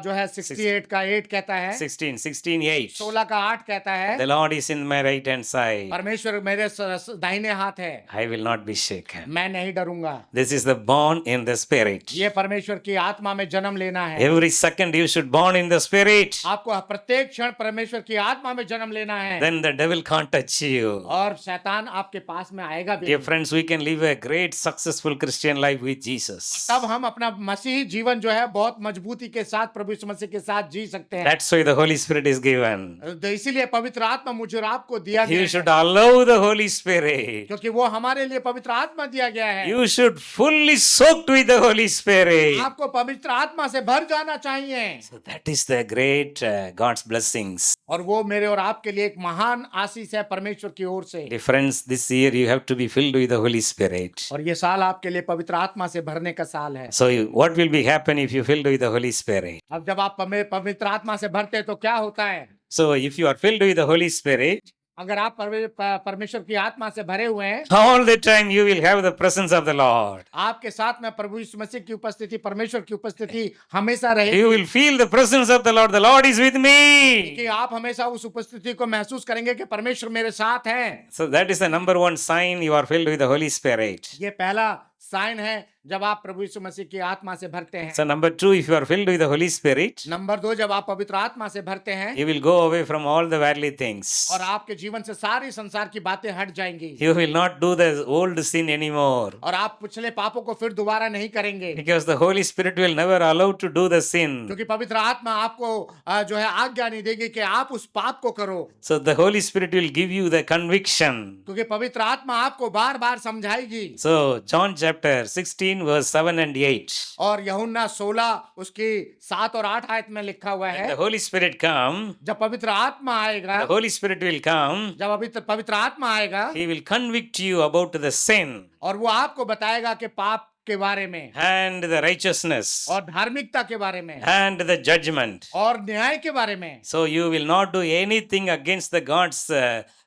Speaker 2: जो है 68 का 8 कहता है,
Speaker 1: 16:8.
Speaker 2: 16 का 8 कहता है,
Speaker 1: The Lord is in my right hand side.
Speaker 2: परमेश्वर मेरे दाहिने हाथ है,
Speaker 1: I will not be shaken.
Speaker 2: मैं नहीं डरूंगा।
Speaker 1: This is the born in the spirit.
Speaker 2: ये परमेश्वर की आत्मा में जन्म लेना है।
Speaker 1: Every second you should born in the spirit.
Speaker 2: आपको प्रत्येक क्षण परमेश्वर की आत्मा में जन्म लेना है,
Speaker 1: Then the devil can't touch you.
Speaker 2: और शैतान आपके पास में आएगा भी
Speaker 1: Dear
Speaker 2: नहीं।
Speaker 1: friends, we can live a great successful Christian life with Jesus.
Speaker 2: तब हम अपना मसीही जीवन जो है बहुत मजबूती के साथ प्रभु यीशु मसीह के साथ जी सकते हैं।
Speaker 1: That's why the Holy Spirit is given.
Speaker 2: तो इसीलिए पवित्र आत्मा मुझे और आपको दिया गया
Speaker 1: You
Speaker 2: है,
Speaker 1: should allow the Holy Spirit.
Speaker 2: क्योंकि वो हमारे लिए पवित्र आत्मा दिया गया है।
Speaker 1: You should fully soaked with the Holy Spirit.
Speaker 2: आपको पवित्र आत्मा से भर जाना चाहिए,
Speaker 1: So that is the great God's blessings.
Speaker 2: और वो मेरे और आपके लिए एक महान आशीष है परमेश्वर की ओर से।
Speaker 1: Dear friends, this year you have to be filled with the Holy Spirit.
Speaker 2: और ये साल आपके लिए pवित्र आत्मा से भरने का साल है।
Speaker 1: So what will be happen if you filled with the Holy Spirit?
Speaker 2: अब जब आप पवित्र आत्मा से भरते हैं तो क्या होता है?
Speaker 1: So if you are filled with the Holy Spirit,
Speaker 2: अगर आप परमेश्वर की आत्मा से भरे हुए हैं,
Speaker 1: all the time you will have the presence of the Lord.
Speaker 2: आपके साथ में प्रभु यीशु मसीह की उपस्थिति, परमेश्वर की उपस्थिति हमेशा रहेगी,
Speaker 1: You will feel the presence of the Lord. The Lord is with me.
Speaker 2: कि आप हमेशा उस उपस्थिति को महसूस करेंगे कि परमेश्वर मेरे साथ है।
Speaker 1: So that is the number one sign you are filled with the Holy Spirit.
Speaker 2: ये पहला साइन है जब आप प्रभु यीशु मसीह की आत्मा से भरते हैं।
Speaker 1: So number two, if you are filled with the Holy Spirit,
Speaker 2: number 2, जब आप पवित्र आत्मा से भरते हैं,
Speaker 1: you will go away from all the worldly things.
Speaker 2: और आपके जीवन से सारी संसार की बातें हट जाएंगी,
Speaker 1: You will not do the old sin anymore.
Speaker 2: और आप पिछले पापों को फिर दोबारा नहीं करेंगे,
Speaker 1: Because the Holy Spirit will never allow to do the sin.
Speaker 2: क्योंकि पवित्र आत्मा आपको जो है आज्ञा नहीं देगी कि आप उस पाप को करो,
Speaker 1: So the Holy Spirit will give you the conviction.
Speaker 2: क्योंकि पवित्र आत्मा आपको बार बार समझाएगी।
Speaker 1: So John chapter 16 verse 7 and 8.
Speaker 2: और यूहन्ना 16 उसकी 7 और 8 आयत में लिखा हुआ
Speaker 1: When the
Speaker 2: है,
Speaker 1: Holy Spirit come,
Speaker 2: जब पवित्र आत्मा आएगा,
Speaker 1: the Holy Spirit will come.
Speaker 2: जब पवित्र आत्मा आएगा,
Speaker 1: He will convict you about the sin
Speaker 2: और वो आपको बताएगा कि पाप के बारे में,
Speaker 1: and the righteousness
Speaker 2: और धार्मिकता के बारे में,
Speaker 1: and the judgment.
Speaker 2: और न्याय के बारे में।
Speaker 1: So you will not do anything against the God's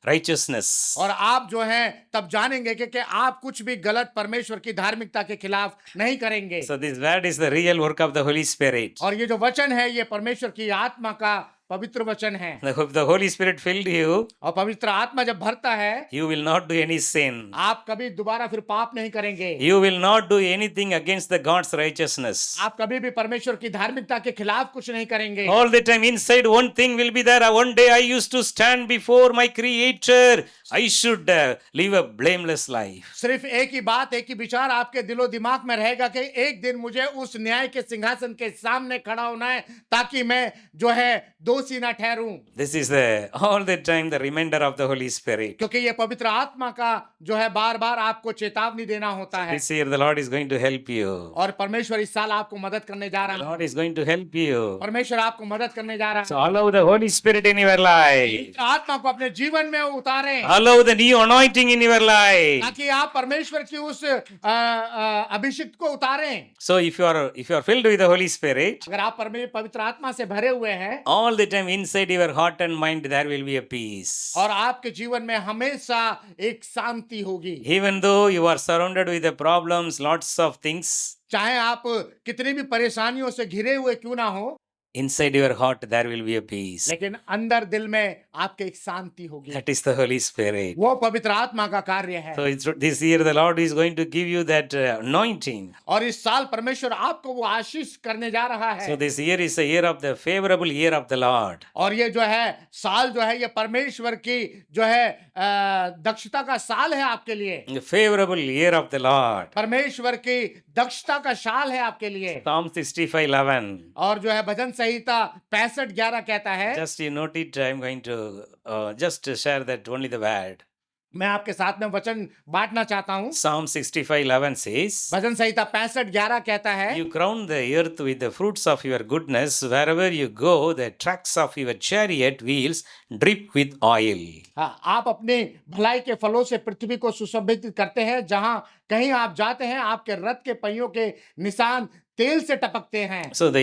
Speaker 1: righteousness.
Speaker 2: और आप जो हैं तब जानेंगे कि आप कुछ भी गलत परमेश्वर की धार्मिकता के खिलाफ नहीं करेंगे।
Speaker 1: So this word is the real work of the Holy Spirit.
Speaker 2: और ये जो वचन है ये परमेश्वर की आत्मा का पवित्र वचन है।
Speaker 1: If the Holy Spirit filled you,
Speaker 2: और पवित्र आत्मा जब भरता है,
Speaker 1: you will not do any sin.
Speaker 2: आप कभी दोबारा फिर पाप नहीं करेंगे।
Speaker 1: You will not do anything against the God's righteousness.
Speaker 2: आप कभी भी परमेश्वर की धार्मिकता के खिलाफ कुछ नहीं करेंगे।
Speaker 1: All the time inside one thing will be there. One day I used to stand before my Creator. I should live a blameless life.
Speaker 2: सिर्फ एक ही बात, एक ही विचार आपके दिलो दिमाग में रहेगा कि एक दिन मुझे उस न्याय के सिंहासन के सामने खड़ा होना है, ताकि मैं जो है दोषी ना ठहरूं।
Speaker 1: This is all the time the reminder of the Holy Spirit.
Speaker 2: क्योंकि ये पवित्र आत्मा का जो है बार बार आपको चेतावनी देना होता है।
Speaker 1: This year the Lord is going to help you.
Speaker 2: और परमेश्वर इस साल आपको मदद करने जा
Speaker 1: The
Speaker 2: रहा है।
Speaker 1: Lord is going to help you.
Speaker 2: परमेश्वर आपको मदद करने जा रहा
Speaker 1: So
Speaker 2: है।
Speaker 1: allow the Holy Spirit in your life.
Speaker 2: आत्मा को अपने जीवन में उतारें,
Speaker 1: Allow the new anointing in your life.
Speaker 2: ताकि आप परमेश्वर की उस अभिषिक्त को उतारें।
Speaker 1: So if you are filled with the Holy Spirit,
Speaker 2: अगर आप पवित्र आत्मा से भरे हुए हैं,
Speaker 1: all the time inside your heart and mind there will be a peace.
Speaker 2: और आपके जीवन में हमेशा एक शांति होगी।
Speaker 1: Even though you are surrounded with the problems, lots of things,
Speaker 2: चाहे आप कितनी भी परेशानियों से घिरे हुए क्यों ना हो,
Speaker 1: inside your heart there will be a peace.
Speaker 2: लेकिन अंदर दिल में आपके एक शांति होगी।
Speaker 1: That is the Holy Spirit.
Speaker 2: वो पवित्र आत्मा का कार्य है।
Speaker 1: So this year the Lord is going to give you that anointing.
Speaker 2: और इस साल परमेश्वर आपको वो आशीष करने जा रहा है।
Speaker 1: So this year is a year of the favorable year of the Lord.
Speaker 2: और ये जो है साल जो है, ये परमेश्वर की जो है दक्षता का साल है आपके लिए।
Speaker 1: The favorable year of the Lord.
Speaker 2: परमेश्वर की दक्षता का साल है आपके लिए।
Speaker 1: Psalm 65:11.
Speaker 2: और जो है भजन संहिता 65:11 कहता है।
Speaker 1: Just you note it, I am going to just share that only the word.
Speaker 2: मैं आपके साथ में वचन बांटना चाहता हूँ।
Speaker 1: Psalm 65:11 says,
Speaker 2: भजन संहिता 65:11 कहता है,
Speaker 1: You crown the earth with the fruits of your goodness. Wherever you go, the tracks of your chariot wheels drip with oil.
Speaker 2: हाँ, आप अपनी भलाई के फलों से पृथ्वी को सुशोभित करते हैं। जहां कहीं आप जाते हैं, आपके रथ के पहियों के निशान तेल से टपकते हैं।
Speaker 1: So the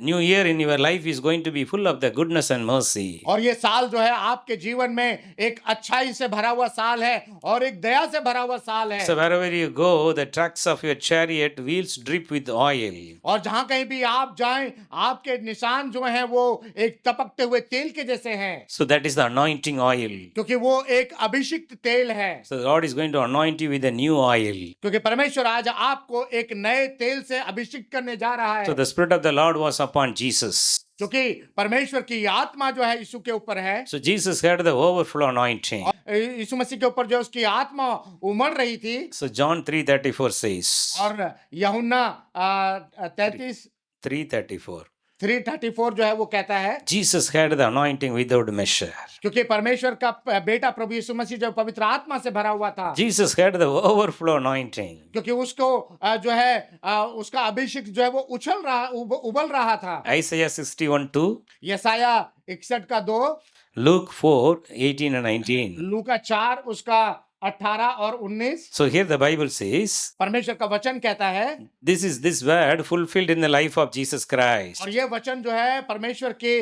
Speaker 1: new year in your life is going to be full of the goodness and mercy.
Speaker 2: और ये साल जो है आपके जीवन में एक अच्छाई से भरा हुआ साल है और एक दया से भरा हुआ साल है।
Speaker 1: So wherever you go, the tracks of your chariot wheels drip with oil.
Speaker 2: और जहां कहीं भी आप जाएं, आपके निशान जो हैं वो एक टपकते हुए तेल के जैसे हैं।
Speaker 1: So that is the anointing oil.
Speaker 2: क्योंकि वो एक अभिषिक्त तेल है।
Speaker 1: So the Lord is going to anoint you with a new oil.
Speaker 2: क्योंकि परमेश्वर आज आपको एक नए तेल से अभिषेक करने जा रहा
Speaker 1: So
Speaker 2: है।
Speaker 1: the Spirit of the Lord was upon Jesus.
Speaker 2: क्योंकि परमेश्वर की आत्मा जो है यीशु के ऊपर है।
Speaker 1: So Jesus had the overflow anointing.
Speaker 2: और यीशु मसीह के ऊपर जो उसकी आत्मा उमड़ रही थी।
Speaker 1: So John 3:34 says.
Speaker 2: और यूहन्ना
Speaker 1: 3:34.
Speaker 2: 3:34 जो है वो कहता है,
Speaker 1: Jesus had the anointing without measure.
Speaker 2: क्योंकि परमेश्वर का बेटा प्रभु यीशु मसीह जो पवित्र आत्मा से भरा हुआ था।
Speaker 1: Jesus had the overflow anointing.
Speaker 2: क्योंकि उसको जो है उसका अभिषेक जो है वो उबल रहा था।
Speaker 1: Isaiah 61:2.
Speaker 2: यसाया 61:2,
Speaker 1: Luke 4:18 and 19.
Speaker 2: लूका 4 उसका 18 और 19।
Speaker 1: So here the Bible says,
Speaker 2: परमेश्वर का वचन कहता है,
Speaker 1: this word fulfilled in the life of Jesus Christ.
Speaker 2: और ये वचन जो है परमेश्वर के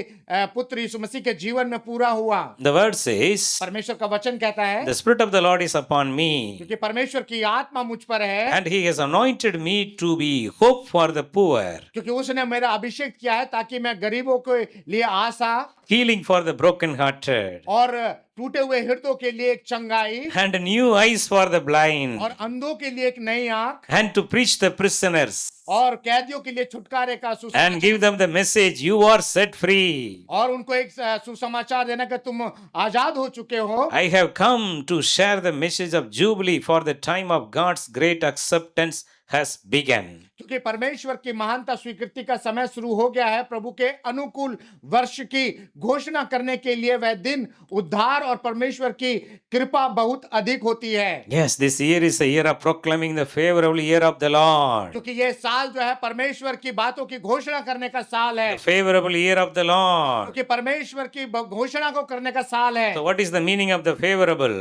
Speaker 2: पुत्र यीशु मसीह के जीवन में पूरा हुआ।
Speaker 1: The word says,
Speaker 2: परमेश्वर का वचन कहता है,
Speaker 1: the Spirit of the Lord is upon me,
Speaker 2: क्योंकि परमेश्वर की आत्मा मुझ पर है,
Speaker 1: and He has anointed me to be hope for the poor,
Speaker 2: क्योंकि उसने मेरा अभिषेक किया है ताकि मैं गरीबों के लिए आशा,
Speaker 1: healing for the brokenhearted,
Speaker 2: और टूटे हुए हृदयों के लिए एक चंगाई,
Speaker 1: and new eyes for the blind,
Speaker 2: और अंधों के लिए एक नई आंख,
Speaker 1: and to preach the prisoners,
Speaker 2: और कैदियों के लिए छुटकारे का
Speaker 1: and
Speaker 2: सुसमाचार,
Speaker 1: give them the message, you are set free.
Speaker 2: और उनको एक सुसमाचार देना कि तुम आजाद हो चुके हो।
Speaker 1: I have come to share the message of Jubilee, for the time of God's great acceptance has begun.
Speaker 2: क्योंकि परमेश्वर की महानता स्वीकृति का समय शुरू हो गया है। प्रभु के अनुकूल वर्ष की घोषणा करने के लिए वह दिन उद्धार और परमेश्वर की कृपा बहुत अधिक होती है।
Speaker 1: Yes, this year is a year of proclaiming the favorable year of the Lord.
Speaker 2: क्योंकि ये साल जो है परमेश्वर की बातों की घोषणा करने का साल है।
Speaker 1: The favorable year of the Lord.
Speaker 2: क्योंकि परमेश्वर की घोषणा को करने का साल है।
Speaker 1: So what is the meaning of the favorable?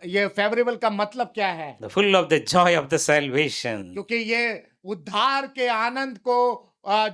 Speaker 2: ये फेवरेबल का मतलब क्या है?
Speaker 1: The full of the joy of the salvation.
Speaker 2: क्योंकि ये उद्धार के आनंद को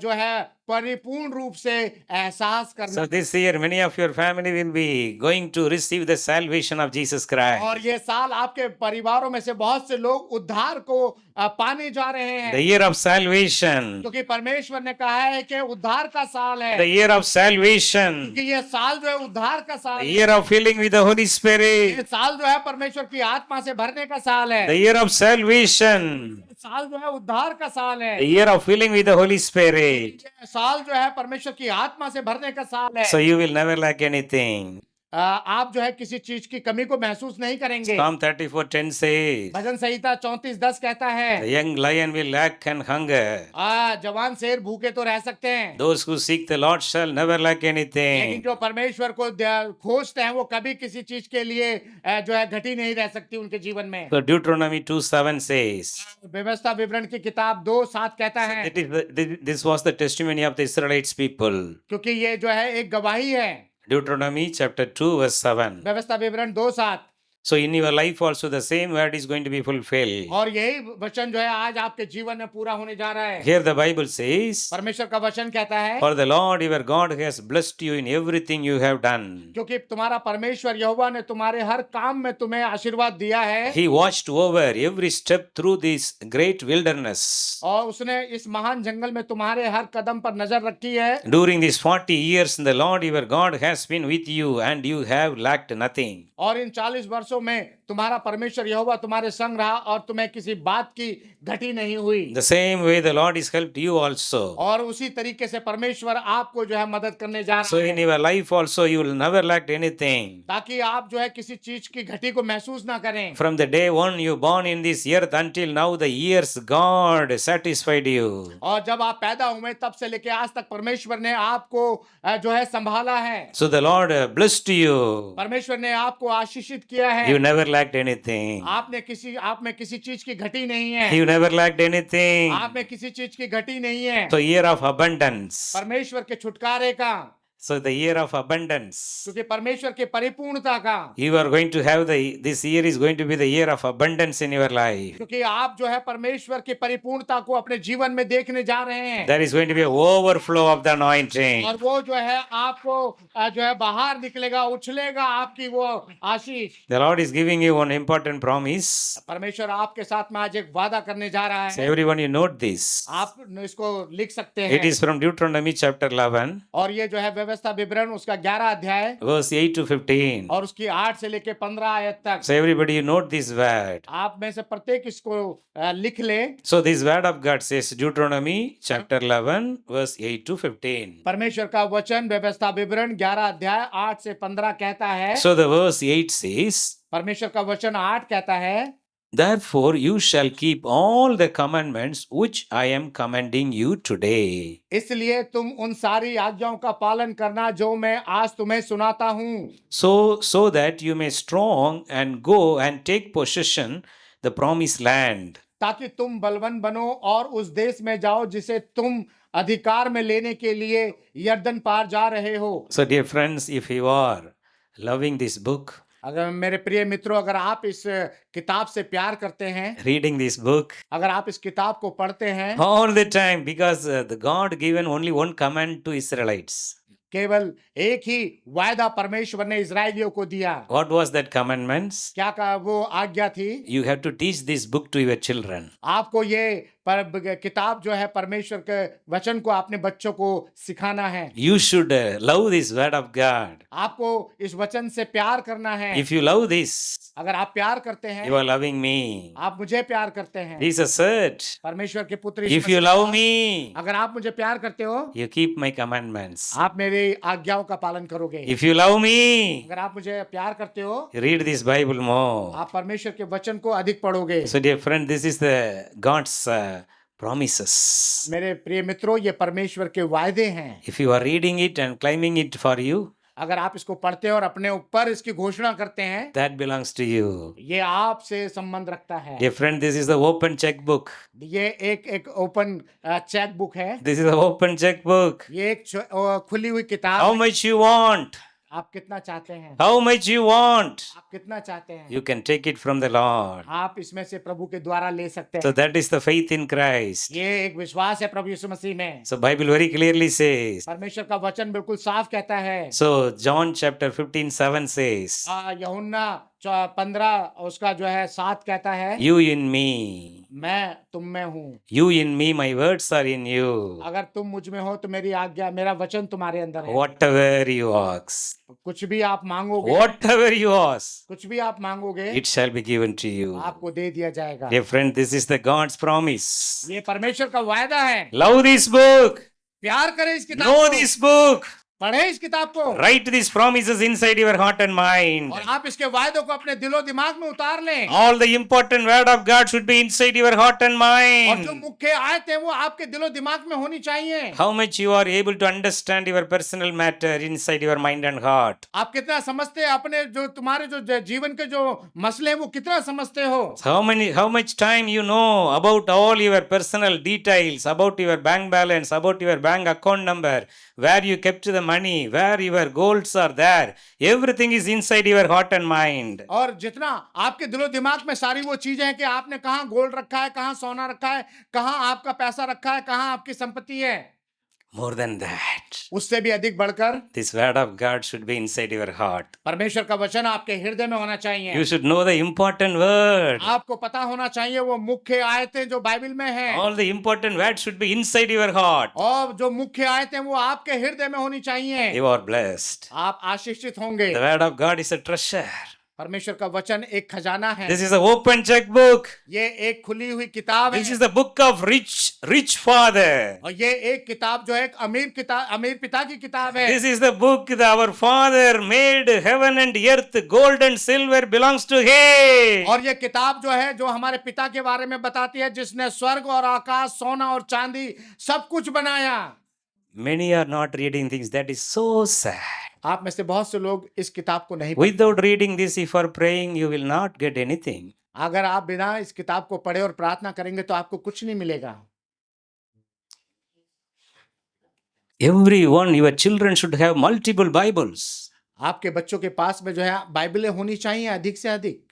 Speaker 2: जो है परिपूर्ण रूप से एहसास करना।
Speaker 1: So this year, many of your family will be going to receive the salvation of Jesus
Speaker 2: और
Speaker 1: Christ.
Speaker 2: ये साल आपके परिवारों में से बहुत से लोग उद्धार को पाने जा रहे
Speaker 1: The
Speaker 2: हैं,
Speaker 1: year of salvation.
Speaker 2: क्योंकि परमेश्वर ने कहा है कि उद्धार का साल है,
Speaker 1: The year of salvation.
Speaker 2: क्योंकि ये साल जो है उद्धार का साल
Speaker 1: The
Speaker 2: है।
Speaker 1: year of filling with the Holy
Speaker 2: ये
Speaker 1: Spirit.
Speaker 2: साल जो है परमेश्वर की आत्मा से भरने का साल है।
Speaker 1: The year of salvation.
Speaker 2: साल जो है उद्धार का साल है।
Speaker 1: The year of filling with the Holy Spirit.
Speaker 2: ये साल जो है परमेश्वर की आत्मा से भरने का साल है।
Speaker 1: So you will never lack anything.
Speaker 2: आप जो है किसी चीज की कमी को महसूस नहीं करेंगे।
Speaker 1: Psalm 34:10 says,
Speaker 2: भजन संहिता 34:10 कहता
Speaker 1: The
Speaker 2: है,
Speaker 1: young lion will lack and hunger.
Speaker 2: जवान शेर भूखे तो रह सकते हैं,
Speaker 1: Those who seek the Lord shall never lack
Speaker 2: लेकिन
Speaker 1: anything.
Speaker 2: जो परमेश्वर को खोजते हैं वो कभी किसी चीज के लिए जो है घटी नहीं रह सकती उनके जीवन में।
Speaker 1: So Deuteronomy 2:7 says,
Speaker 2: व्यवस्था विवरण की किताब 2:7 कहता है,
Speaker 1: this was the testimony of the Israelites people.
Speaker 2: क्योंकि ये जो है एक गवाही है।
Speaker 1: Deuteronomy chapter 2 verse 7.
Speaker 2: व्यवस्था विवरण 2:7।
Speaker 1: So in your life also the same word is going to be fulfilled.
Speaker 2: और यही वचन जो है आज आपके जीवन में पूरा होने जा रहा है।
Speaker 1: Here the Bible says,
Speaker 2: परमेश्वर का वचन कहता है,
Speaker 1: For the Lord your God has blessed you in everything you have done.
Speaker 2: क्योंकि तुम्हारा परमेश्वर यहोवा ने तुम्हारे हर काम में तुम्हें आशीर्वाद दिया है,
Speaker 1: He watched over every step through this great wilderness.
Speaker 2: और उसने इस महान जंगल में तुम्हारे हर कदम पर नजर रखी है।
Speaker 1: During these 40 years, the Lord your God has been with you and you have lacked nothing.
Speaker 2: और इन 40 वर्षों में तुम्हारा परमेश्वर यहोवा तुम्हारे संग रहा और तुम्हें किसी बात की घटी नहीं हुई।
Speaker 1: The same way the Lord has helped you also.
Speaker 2: और उसी तरीके से परमेश्वर आपको जो है मदद करने जा
Speaker 1: So
Speaker 2: रहा
Speaker 1: in
Speaker 2: है,
Speaker 1: your life also you will never lack anything.
Speaker 2: ताकि आप जो है किसी चीज की घटी को महसूस ना करें।
Speaker 1: From the day one you born in this earth until now the years God satisfied you.
Speaker 2: और जब आप पैदा हुए तब से लेके आज तक परमेश्वर ने आपको जो है संभाला है।
Speaker 1: So the Lord blessed you.
Speaker 2: परमेश्वर ने आपको आशीषित किया है।
Speaker 1: You never lacked anything.
Speaker 2: आप में किसी चीज की घटी नहीं है।
Speaker 1: You never lacked anything.
Speaker 2: आप में किसी चीज की घटी नहीं है।
Speaker 1: So year of abundance.
Speaker 2: परमेश्वर के छुटकारे का,
Speaker 1: So the year of abundance.
Speaker 2: क्योंकि परमेश्वर के परिपूर्णता का,
Speaker 1: You are going to have this year is going to be the year of abundance in your life.
Speaker 2: क्योंकि आप जो है परमेश्वर की परिपूर्णता को अपने जीवन में देखने जा रहे हैं।
Speaker 1: There is going to be an overflow of the anointing.
Speaker 2: और वो जो है आपको जो है बाहर निकलेगा, उछलेगा आपकी वो आशीष।
Speaker 1: The Lord is giving you one important promise.
Speaker 2: परमेश्वर आपके साथ में आज एक वादा करने जा रहा
Speaker 1: So
Speaker 2: है।
Speaker 1: everyone you note this.
Speaker 2: आप इसको लिख सकते
Speaker 1: It
Speaker 2: हैं।
Speaker 1: is from Deuteronomy chapter 11,
Speaker 2: और ये जो है व्यवस्था विवरण उसका 11 अध्याय
Speaker 1: verse 8 to 15.
Speaker 2: और उसकी 8 से लेके 15 आयत तक।
Speaker 1: So everybody you note this word.
Speaker 2: आप में से प्रत्येक इसको लिख ले।
Speaker 1: So this word of God says Deuteronomy chapter 11 verse 8 to 15.
Speaker 2: परमेश्वर का वचन व्यवस्था विवरण 11 अध्याय 8 से 15 कहता है।
Speaker 1: So the verse 8 says,
Speaker 2: परमेश्वर का वचन 8 कहता है,
Speaker 1: Therefore you shall keep all the commandments which I am commanding you today.
Speaker 2: इसलिए तुम उन सारी आज्ञाओं का पालन करना जो मैं आज तुम्हें सुनाता हूँ,
Speaker 1: So that you may strong and go and take possession the promised land.
Speaker 2: ताकि तुम बलवान बनो और उस देश में जाओ जिसे तुम अधिकार में लेने के लिए यर्दन पार जा रहे हो।
Speaker 1: So dear friends, if you are loving this book,
Speaker 2: अगर मेरे प्रिय मित्रों, अगर आप इस किताब से प्यार करते हैं,
Speaker 1: reading this book
Speaker 2: अगर आप इस किताब को पढ़ते हैं
Speaker 1: all the time, because the God given only one command to Israelites.
Speaker 2: केवल एक ही वायदा परमेश्वर ने इजराइलियों को दिया।
Speaker 1: What was that commandments?
Speaker 2: क्या का वो आज्ञा थी?
Speaker 1: You have to teach this book to your children.
Speaker 2: आपको ये किताब जो है परमेश्वर के वचन को अपने बच्चों को सिखाना है।
Speaker 1: You should love this word of God.
Speaker 2: आपको इस वचन से प्यार करना है।
Speaker 1: If you love this,
Speaker 2: अगर आप प्यार करते हैं,
Speaker 1: you are loving me.
Speaker 2: आप मुझे प्यार करते हैं।
Speaker 1: Jesus said,
Speaker 2: परमेश्वर के पुत्र
Speaker 1: if you love me,
Speaker 2: अगर आप मुझे प्यार करते हो,
Speaker 1: you keep my commandments.
Speaker 2: आप मेरी आज्ञाओं का पालन करोगे।
Speaker 1: If you love me,
Speaker 2: अगर आप मुझे प्यार करते हो,
Speaker 1: read this Bible more.
Speaker 2: आप परमेश्वर के वचन को अधिक पढ़ोगे।
Speaker 1: So dear friend, this is the God's promises.
Speaker 2: मेरे प्रिय मित्रों, ये परमेश्वर के वायदे हैं।
Speaker 1: If you are reading it and claiming it for you,
Speaker 2: अगर आप इसको पढ़ते हैं और अपने ऊपर इसकी घोषणा करते हैं,
Speaker 1: that belongs to you.
Speaker 2: ये आपसे संबंध रखता है।
Speaker 1: Dear friend, this is the open checkbook.
Speaker 2: ये एक ओपन चेक बुक है।
Speaker 1: This is the open checkbook.
Speaker 2: ये एक खुली हुई किताब
Speaker 1: How
Speaker 2: है।
Speaker 1: much you want?
Speaker 2: आप कितना चाहते हैं?
Speaker 1: How much you want?
Speaker 2: आप कितना चाहते हैं?
Speaker 1: You can take it from the Lord.
Speaker 2: आप इसमें से प्रभु के द्वारा ले सकते
Speaker 1: So
Speaker 2: हैं।
Speaker 1: that is the faith in Christ.
Speaker 2: ये एक विश्वास है प्रभु यीशु मसीह में।
Speaker 1: So Bible very clearly says.
Speaker 2: परमेश्वर का वचन बिल्कुल साफ कहता है।
Speaker 1: So John chapter 15:7 says,
Speaker 2: यूहन्ना 15 उसका जो है 7 कहता है,
Speaker 1: You in me,
Speaker 2: मैं तुम में हूँ।
Speaker 1: you in me, my words are in you.
Speaker 2: अगर तुम मुझ में हो तो मेरी आज्ञा, मेरा वचन तुम्हारे अंदर है।
Speaker 1: Whatever you ask,
Speaker 2: कुछ भी आप मांगोगे,
Speaker 1: whatever you ask,
Speaker 2: कुछ भी आप मांगोगे,
Speaker 1: it shall be given to you.
Speaker 2: आपको दे दिया जाएगा।
Speaker 1: Dear friend, this is the God's promise.
Speaker 2: ये परमेश्वर का वायदा है।
Speaker 1: Love this book.
Speaker 2: प्यार करें इस किताब
Speaker 1: Know
Speaker 2: को,
Speaker 1: this book.
Speaker 2: पढ़े इस किताब को,
Speaker 1: Write these promises inside your heart and mind.
Speaker 2: और आप इसके वायदों को अपने दिलो दिमाग में उतार लें।
Speaker 1: All the important word of God should be inside your heart and
Speaker 2: और जो
Speaker 1: mind.
Speaker 2: मुख्य आयत है वो आपके दिलो दिमाग में होनी चाहिए।
Speaker 1: How much you are able to understand your personal matter inside your mind and heart.
Speaker 2: आप कितना समझते हैं अपने जो तुम्हारे जो जीवन के जो मसले हैं वो कितना समझते हो?
Speaker 1: How much time you know about all your personal details, about your bank balance, about your bank account number, where you kept the money, where your goals are there. Everything is inside your heart and mind.
Speaker 2: और जितना आपके दिलो दिमाग में सारी वो चीजें हैं कि आपने कहाँ गोल्ड रखा है, कहाँ सोना रखा है, कहाँ आपका पैसा रखा है, कहाँ आपकी संपत्ति है,
Speaker 1: More than that,
Speaker 2: उससे भी अधिक बढ़कर
Speaker 1: this word of God should be inside your heart.
Speaker 2: परमेश्वर का वचन आपके हृदय में होना चाहिए।
Speaker 1: You should know the important word.
Speaker 2: आपको पता होना चाहिए वो मुख्य आयतें जो बाइबल में हैं,
Speaker 1: All the important words should be inside your heart.
Speaker 2: और जो मुख्य आयतें वो आपके हृदय में होनी चाहिए।
Speaker 1: You are blessed.
Speaker 2: आप आशीषित होंगे।
Speaker 1: The word of God is a treasure.
Speaker 2: परमेश्वर का वचन एक खजाना है।
Speaker 1: This is an open checkbook.
Speaker 2: ये एक खुली हुई किताब
Speaker 1: This
Speaker 2: है,
Speaker 1: is the book of rich father.
Speaker 2: और ये एक किताब जो है एक अमीर पिता की किताब है।
Speaker 1: This is the book that our father made heaven and earth, gold and silver belongs to him.
Speaker 2: और ये किताब जो है जो हमारे पिता के बारे में बताती है, जिसने स्वर्ग और आकाश, सोना और चांदी सब कुछ बनाया।
Speaker 1: Many are not reading things. That is so sad.
Speaker 2: आप में से बहुत से लोग इस किताब को नहीं
Speaker 1: Without reading this, if you are praying, you will not get anything.
Speaker 2: अगर आप बिना इस किताब को पढ़े और प्रार्थना करेंगे तो आपको कुछ नहीं मिलेगा।
Speaker 1: Everyone, your children should have multiple Bibles.
Speaker 2: आपके बच्चों के पास में जो है बाइबलें होनी चाहिए अधिक से अधिक।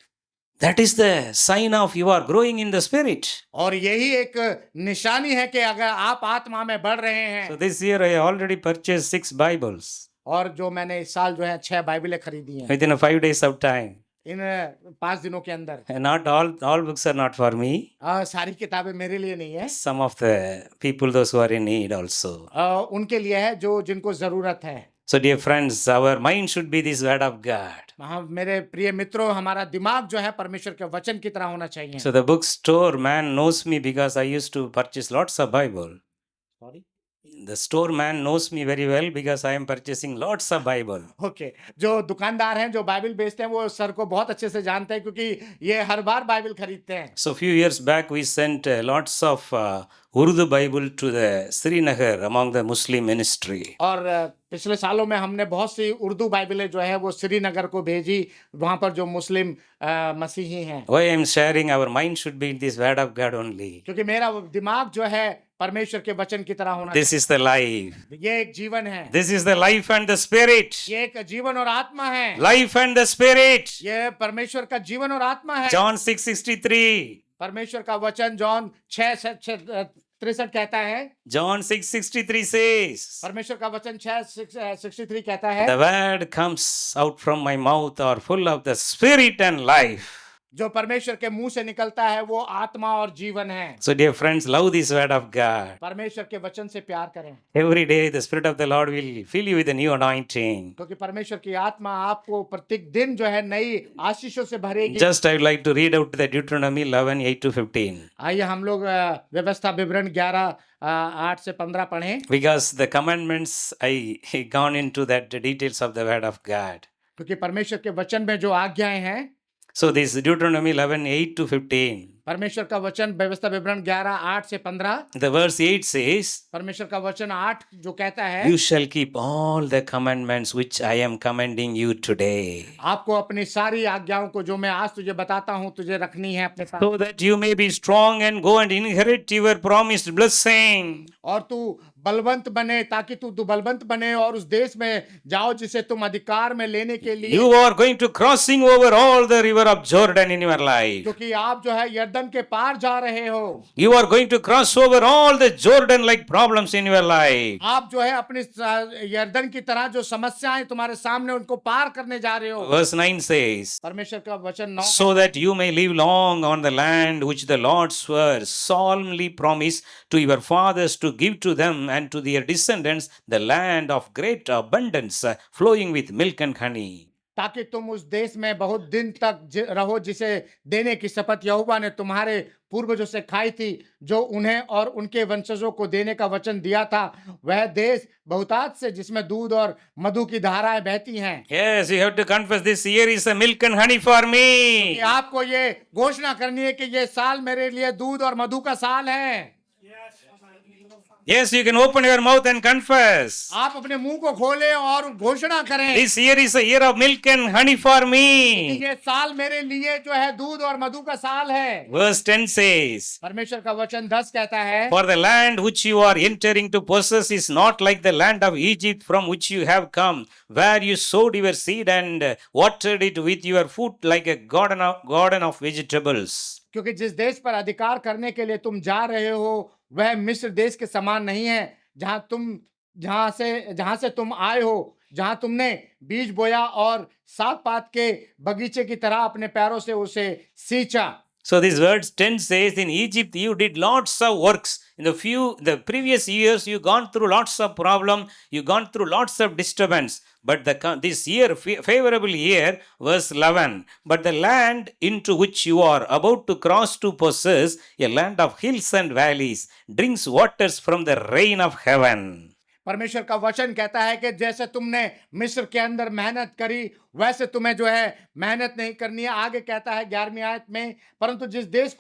Speaker 1: That is the sign of you are growing in the spirit.
Speaker 2: और यही एक निशानी है कि अगर आप आत्मा में बढ़ रहे हैं।
Speaker 1: So this year I already purchased 6 Bibles
Speaker 2: और जो मैंने इस साल जो है 6 बाइबलें खरीदी हैं
Speaker 1: within 5 days of time.
Speaker 2: इन 5 दिनों के अंदर।
Speaker 1: And not all books are not for me.
Speaker 2: सारी किताबें मेरे लिए नहीं है,
Speaker 1: Some of the people, those who are in need also.
Speaker 2: उनके लिए है जो जिनको जरूरत है।
Speaker 1: So dear friends, our mind should be this word of God.
Speaker 2: हाँ मेरे प्रिय मित्रों, हमारा दिमाग जो है परमेश्वर के वचन की तरह होना चाहिए।
Speaker 1: So the bookstore man knows me because I used to purchase lots of Bible.
Speaker 2: Sorry?
Speaker 1: The store man knows me very well because I am purchasing lots of Bible.
Speaker 2: Okay जो दुकानदार हैं जो बाइबल बेचते हैं वो sir को बहुत अच्छे से जानते हैं क्योंकि ये हर बार बाइबल खरीदते हैं।
Speaker 1: So few years back we sent lots of Urdu Bible to the Srinagar among the Muslim ministry.
Speaker 2: और पिछले सालों में हमने बहुत सी उर्दू बाइबलें जो है वो श्रीनगर को भेजी, वहां पर जो मुस्लिम मसीही हैं।
Speaker 1: Why I am sharing, our mind should be in this word of God only.
Speaker 2: क्योंकि मेरा दिमाग जो है परमेश्वर के वचन की तरह होना
Speaker 1: This is the life.
Speaker 2: चाहिए। ये एक जीवन है,
Speaker 1: This is the life and the spirit.
Speaker 2: ये एक जीवन और आत्मा है।
Speaker 1: Life and the spirit.
Speaker 2: ये परमेश्वर का जीवन और आत्मा है।
Speaker 1: John 6:63.
Speaker 2: परमेश्वर का वचन जॉन 6:63 कहता है।
Speaker 1: John 6:63 says,
Speaker 2: परमेश्वर का वचन 6:63 कहता है,
Speaker 1: the word comes out from my mouth are full of the spirit and life.
Speaker 2: जो परमेश्वर के मुंह से निकलता है वो आत्मा और जीवन है।
Speaker 1: So dear friends, love this word of God.
Speaker 2: परमेश्वर के वचन से प्यार करें,
Speaker 1: Every day the spirit of the Lord will fill you with a new anointing.
Speaker 2: क्योंकि परमेश्वर की आत्मा आपको प्रत्येक दिन जो है नई आशीषों से भरेगी।
Speaker 1: Just I would like to read out the Deuteronomy 11:8-15.
Speaker 2: आइए हम लोग व्यवस्था विवरण 11:8-15 पढ़ें,
Speaker 1: Because the commandments, I gone into that the details of the word of God.
Speaker 2: क्योंकि परमेश्वर के वचन में जो आज्ञाएं हैं।
Speaker 1: So this Deuteronomy 11:8-15.
Speaker 2: परमेश्वर का वचन व्यवस्था विवरण 11:8-15।
Speaker 1: The verse 8 says,
Speaker 2: परमेश्वर का वचन 8 जो कहता है,
Speaker 1: you shall keep all the commandments which I am commanding you today,
Speaker 2: आपको अपनी सारी आज्ञाओं को जो मैं आज तुझे बताता हूँ तुझे रखनी है अपने साथ,
Speaker 1: so that you may be strong and go and inherit your promised blessing.
Speaker 2: और तू बलवंत बने, ताकि तू बलवंत बने और उस देश में जाओ जिसे तुम अधिकार में लेने के लिए,
Speaker 1: You are going to crossing over all the river of Jordan in your life.
Speaker 2: क्योंकि आप जो है यरदन के पार जा रहे हो।
Speaker 1: You are going to cross over all the Jordan-like problems in your life.
Speaker 2: आप जो है अपनी यरदन की तरह जो समस्याएं तुम्हारे सामने उनको पार करने जा रहे हो।
Speaker 1: Verse 9 says,
Speaker 2: परमेश्वर का वचन 9,
Speaker 1: so that you may live long on the land which the Lord swore solemnly promised to your fathers to give to them and to their descendants, the land of great abundance, flowing with milk and honey.
Speaker 2: ताकि तुम उस देश में बहुत दिन तक रहो जिसे देने की शपथ यहोवा ने तुम्हारे पूर्वजों से खाई थी, जो उन्हें और उनके वंशजों को देने का वचन दिया था। वह देश बहुतायत से जिसमें दूध और मधु की धाराएं बहती हैं।
Speaker 1: Yes, you have to confess this year is a milk and honey for
Speaker 2: कि
Speaker 1: me.
Speaker 2: आपको ये घोषणा करनी है कि ये साल मेरे लिए दूध और मधु का साल है।
Speaker 1: Yes, you can open your mouth and confess.
Speaker 2: आप अपने मुंह को खोलें और घोषणा करें
Speaker 1: This year is a year of milk and honey for
Speaker 2: कि
Speaker 1: me.
Speaker 2: ये साल मेरे लिए जो है दूध और मधु का साल है।
Speaker 1: Verse 10 says,
Speaker 2: परमेश्वर का वचन 10 कहता है,
Speaker 1: for the land which you are entering to possess is not like the land of Egypt from which you have come, where you sowed your seed and watered it with your foot like a garden of vegetables.
Speaker 2: क्योंकि जिस देश पर अधिकार करने के लिए तुम जा रहे हो वह मिस्र देश के समान नहीं है, जहां से तुम आए हो, जहां तुमने बीज बोया और साग पात के बगीचे की तरह अपने पैरों से उसे सींचा।
Speaker 1: So this verse 10 says, in Egypt you did lots of works. In the previous years you gone through lots of problem, you gone through lots of disturbance. But this year, favorable year, verse 11, but the land into which you are about to cross to possess, a land of hills and valleys, drinks waters from the rain of heaven.
Speaker 2: परमेश्वर का वचन कहता है कि जैसे तुमने मिस्र के अंदर मेहनत करी वैसे तुम्हें जो है मेहनत नहीं करनी है। आगे कहता है 11वीं आयत में, परंतु जिस देश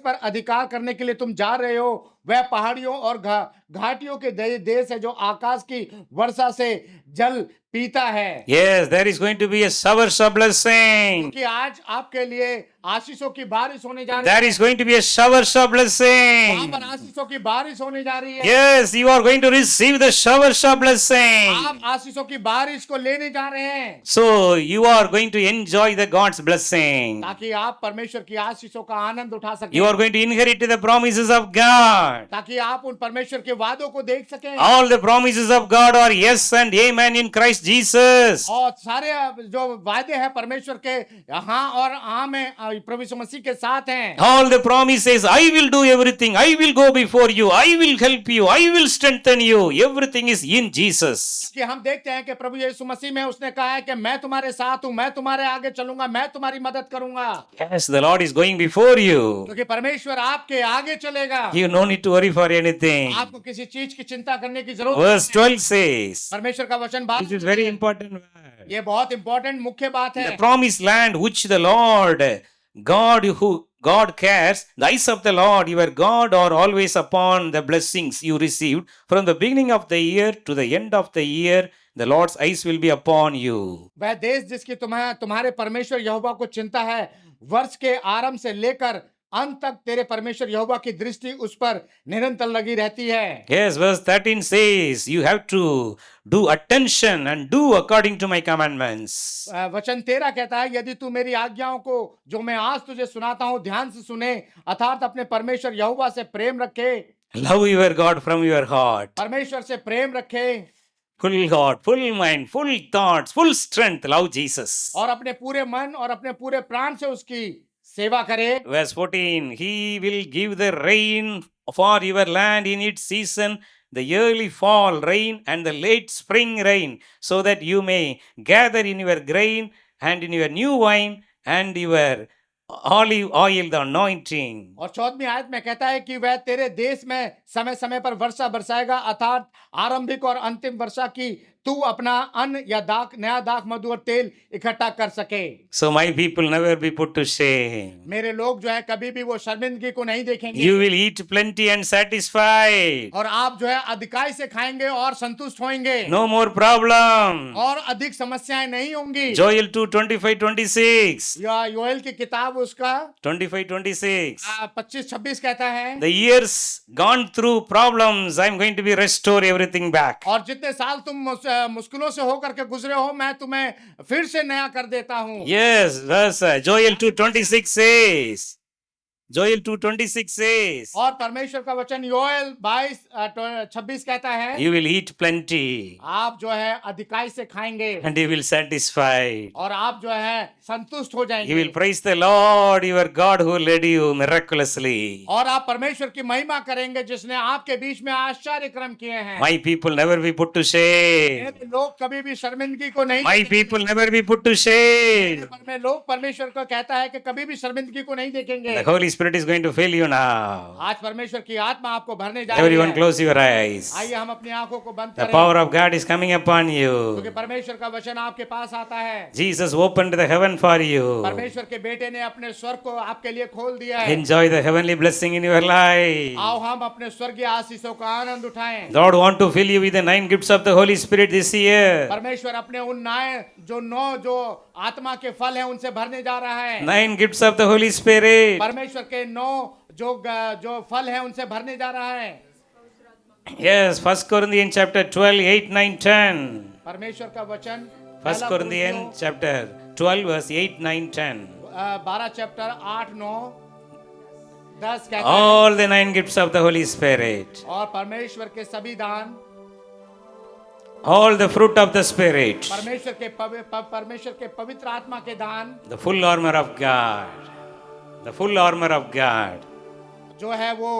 Speaker 2: पर अधिकार करने के लिए तुम जा रहे हो वह पहाड़ियों और घाटियों के देश है, जो आकाश की वर्षा से जल पीता है।
Speaker 1: Yes, there is going to be a showers of blessing.
Speaker 2: क्योंकि आज आपके लिए आशीषों की बारिश होने जा रही
Speaker 1: There is going to be a showers of
Speaker 2: वहां
Speaker 1: blessing.
Speaker 2: पर आशीषों की बारिश होने जा रही है।
Speaker 1: Yes, you are going to receive the showers of blessing.
Speaker 2: आप आशीषों की बारिश को लेने जा रहे हैं,
Speaker 1: So you are going to enjoy the God's blessing.
Speaker 2: ताकि आप परमेश्वर की आशीषों का आनंद उठा सकें,
Speaker 1: You are going to inherit the promises of God.
Speaker 2: ताकि आप उन परमेश्वर के वादों को देख सकें।
Speaker 1: All the promises of God are yes and amen in Christ Jesus.
Speaker 2: और सारे जो वादे हैं परमेश्वर के हाँ और हाँ में प्रभु यीशु मसीह के साथ हैं।
Speaker 1: All the promises, I will do everything, I will go before you, I will help you, I will strengthen you. Everything is in Jesus.
Speaker 2: कि हम देखते हैं कि प्रभु यीशु मसीह में उसने कहा है कि मैं तुम्हारे साथ हूँ, मैं तुम्हारे आगे चलूंगा, मैं तुम्हारी मदद करूंगा।
Speaker 1: Yes, the Lord is going before you.
Speaker 2: क्योंकि परमेश्वर आपके आगे चलेगा।
Speaker 1: You no need to worry for anything.
Speaker 2: आपको किसी चीज की चिंता करने की जरूरत
Speaker 1: Verse 12 says,
Speaker 2: परमेश्वर का वचन
Speaker 1: this is very important word.
Speaker 2: ये बहुत इंपॉर्टेंट मुख्य बात है।
Speaker 1: The promised land which the Lord, God cares, the eyes of the Lord, your God, are always upon the blessings you received. From the beginning of the year to the end of the year, the Lord's eyes will be upon you.
Speaker 2: वह देश जिसकी तुम्हारे परमेश्वर यहोवा को चिंता है, वर्ष के आरंभ से लेकर अंत तक तेरे परमेश्वर यहोवा की दृष्टि उस पर निरंतर लगी रहती है।
Speaker 1: Yes, verse 13 says, you have to do attention and do according to my commandments.
Speaker 2: वचन 13 कहता है, यदि तू मेरी आज्ञाओं को जो मैं आज तुझे सुनाता हूँ ध्यान से सुने, अर्थात अपने परमेश्वर यहोवा से प्रेम रखे।
Speaker 1: Love your God from your heart.
Speaker 2: परमेश्वर से प्रेम रखे।
Speaker 1: Full heart, full mind, full thoughts, full strength, love Jesus.
Speaker 2: और अपने पूरे मन और अपने पूरे प्राण से उसकी सेवा करे।
Speaker 1: Verse 14, he will give the rain for your land in its season, the early fall rain and the late spring rain, so that you may gather in your grain and in your new wine and your olive oil, the anointing.
Speaker 2: और 14वीं आयत में कहता है कि वह तेरे देश में समय समय पर वर्षा बरसाएगा, अर्थात आरंभिक और अंतिम वर्षा की तू अपना अन्न या दाख नया दाख मधु और तेल इकट्ठा कर सके।
Speaker 1: So my people never be put to shame.
Speaker 2: मेरे लोग जो है कभी भी वो शर्मिंदगी को नहीं देखेंगे
Speaker 1: You will eat plenty and satisfied.
Speaker 2: और आप जो है अधिकाई से खाएंगे और संतुष्ट होंगे
Speaker 1: No more problem.
Speaker 2: और अधिक समस्याएं नहीं होंगी।
Speaker 1: Joel 2:25-26.
Speaker 2: या योएल की किताब उसका
Speaker 1: 25-26.
Speaker 2: 25-26 कहता है,
Speaker 1: The years gone through problems, I'm going to be restore everything back.
Speaker 2: और जितने साल तुम मुश्किलों से होकर के गुजरे हो मैं तुम्हें फिर से नया कर देता हूँ।
Speaker 1: Yes, verse Joel 2:26 says. Joel 2:26 says.
Speaker 2: और परमेश्वर का वचन योएल 22:26 कहता है,
Speaker 1: You will eat plenty
Speaker 2: आप जो है अधिकाई से खाएंगे
Speaker 1: and you will satisfy.
Speaker 2: और आप जो है संतुष्ट हो
Speaker 1: You
Speaker 2: जाएंगे
Speaker 1: will praise the Lord your God who led you miraculously.
Speaker 2: और आप परमेश्वर की महिमा करेंगे जिसने आपके बीच में आश्चर्य कर्म किए हैं।
Speaker 1: My people never be put to shame.
Speaker 2: मेरे लोग कभी भी शर्मिंदगी को नहीं
Speaker 1: My people never be put to shame.
Speaker 2: में लोग परमेश्वर को कहता है कि कभी भी शर्मिंदगी को नहीं देखेंगे।
Speaker 1: The Holy Spirit is going to fill you now.
Speaker 2: आज परमेश्वर की आत्मा आपको भरने जा रही
Speaker 1: Everyone
Speaker 2: है।
Speaker 1: close your eyes.
Speaker 2: आइए हम अपनी आंखों को बंद
Speaker 1: The
Speaker 2: करें
Speaker 1: power of God is coming upon you.
Speaker 2: क्योंकि परमेश्वर का वचन आपके पास आता है।
Speaker 1: Jesus opened the heaven for you.
Speaker 2: परमेश्वर के बेटे ने अपने स्वर्ग को आपके लिए खोल दिया है।
Speaker 1: Enjoy the heavenly blessing in your life.
Speaker 2: आओ हम अपने स्वर्गीय आशीषों का आनंद उठाएं।
Speaker 1: God want to fill you with the 9 gifts of the Holy Spirit this year.
Speaker 2: परमेश्वर अपने उन नौ जो आत्मा के फल हैं उनसे भरने जा रहा है।
Speaker 1: 9 gifts of the Holy Spirit.
Speaker 2: परमेश्वर के 9 जो फल हैं उनसे भरने जा रहा है।
Speaker 1: Yes, 1 Corinthians chapter 12, 8, 9, 10.
Speaker 2: परमेश्वर का वचन
Speaker 1: 1 Corinthians chapter 12, verse 8, 9, 10.
Speaker 2: 12 चैप्टर 8, 9, 10 कहता है,
Speaker 1: All the 9 gifts of the Holy Spirit.
Speaker 2: और परमेश्वर के सभी दान,
Speaker 1: All the fruit of the Spirit.
Speaker 2: परमेश्वर के पवित्र आत्मा के दान,
Speaker 1: The full armor of God. The full armor of God.
Speaker 2: जो है वो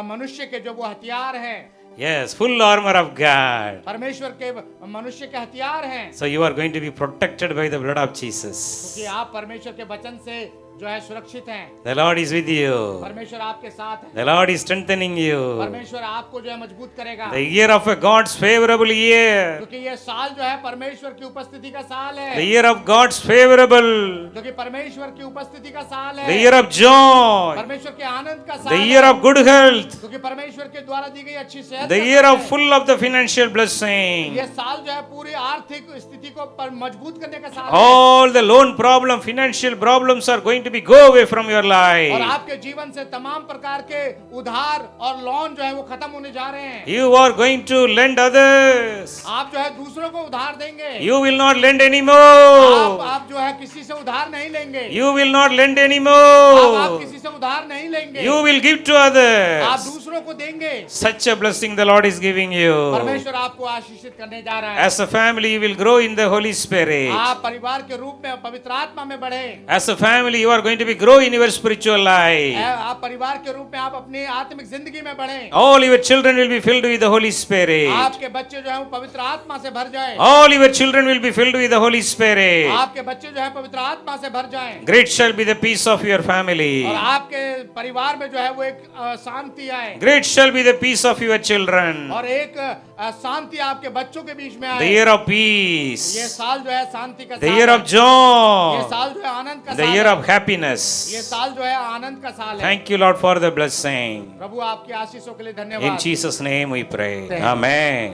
Speaker 2: मनुष्य के जो वो हथियार हैं,
Speaker 1: Yes, full armor of God.
Speaker 2: परमेश्वर के मनुष्य के हथियार हैं।
Speaker 1: So you are going to be protected by the blood of Jesus.
Speaker 2: क्योंकि आप परमेश्वर के वचन से जो है सुरक्षित हैं।
Speaker 1: The Lord is with you.
Speaker 2: परमेश्वर आपके साथ है।
Speaker 1: The Lord is strengthening you.
Speaker 2: परमेश्वर आपको जो है मजबूत करेगा।
Speaker 1: The year of a God's favorable year.
Speaker 2: क्योंकि ये साल जो है परमेश्वर की उपस्थिति का साल है।
Speaker 1: The year of God's favorable.
Speaker 2: क्योंकि परमेश्वर की उपस्थिति का साल है।
Speaker 1: The year of joy.
Speaker 2: परमेश्वर के आनंद का साल
Speaker 1: The
Speaker 2: है।
Speaker 1: year of good health.
Speaker 2: क्योंकि परमेश्वर के द्वारा दी गई अच्छी सेहत
Speaker 1: The
Speaker 2: का
Speaker 1: year
Speaker 2: साल
Speaker 1: of
Speaker 2: है।
Speaker 1: full of the financial blessing.
Speaker 2: ये साल जो है पूरी आर्थिक स्थिति को मजबूत करने का साल है।
Speaker 1: All the loan problem, financial problems are going to be go away from your
Speaker 2: और
Speaker 1: life.
Speaker 2: आपके जीवन से तमाम प्रकार के उधार और लोन जो है वो खत्म होने जा रहे हैं।
Speaker 1: You are going to lend others.
Speaker 2: आप जो है दूसरों को उधार देंगे।
Speaker 1: You will not lend anymore.
Speaker 2: आप जो है किसी से उधार नहीं लेंगे।
Speaker 1: You will not lend
Speaker 2: आप
Speaker 1: anymore.
Speaker 2: किसी से उधार नहीं लेंगे।
Speaker 1: You will give to
Speaker 2: आप
Speaker 1: others.
Speaker 2: दूसरों को देंगे।
Speaker 1: Such a blessing the Lord is giving you.
Speaker 2: परमेश्वर आपको आशीषित करने जा रहा है।
Speaker 1: As a family, you will grow in the Holy Spirit.
Speaker 2: आप परिवार के रूप में पवित्र आत्मा में बढ़े।
Speaker 1: As a family, you are going to be grow in your spiritual life.
Speaker 2: आप परिवार के रूप में आप अपनी आत्मिक जिंदगी में बढ़े।
Speaker 1: All your children will be filled with the Holy Spirit.
Speaker 2: आपके बच्चे जो है वो पवित्र आत्मा से भर जाए।
Speaker 1: All your children will be filled with the Holy Spirit.
Speaker 2: आपके बच्चे जो है पवित्र आत्मा से भर जाएं।
Speaker 1: Great shall be the peace of your family.
Speaker 2: और आपके परिवार में जो है वो एक शांति आए।
Speaker 1: Great shall be the peace of your children.
Speaker 2: और एक शांति आपके बच्चों के बीच में आए।
Speaker 1: The year of peace.
Speaker 2: ये साल जो है शांति का
Speaker 1: The
Speaker 2: साल
Speaker 1: year
Speaker 2: है।
Speaker 1: of joy.
Speaker 2: ये साल जो है आनंद का
Speaker 1: The
Speaker 2: साल
Speaker 1: year
Speaker 2: है।
Speaker 1: of happiness.
Speaker 2: ये साल जो है आनंद का साल है।
Speaker 1: Thank you, Lord, for the blessing.
Speaker 2: प्रभु आपकी आशीषों के लिए
Speaker 1: In
Speaker 2: धन्यवाद।
Speaker 1: Jesus' name we pray.
Speaker 2: Thank you.
Speaker 1: Amen.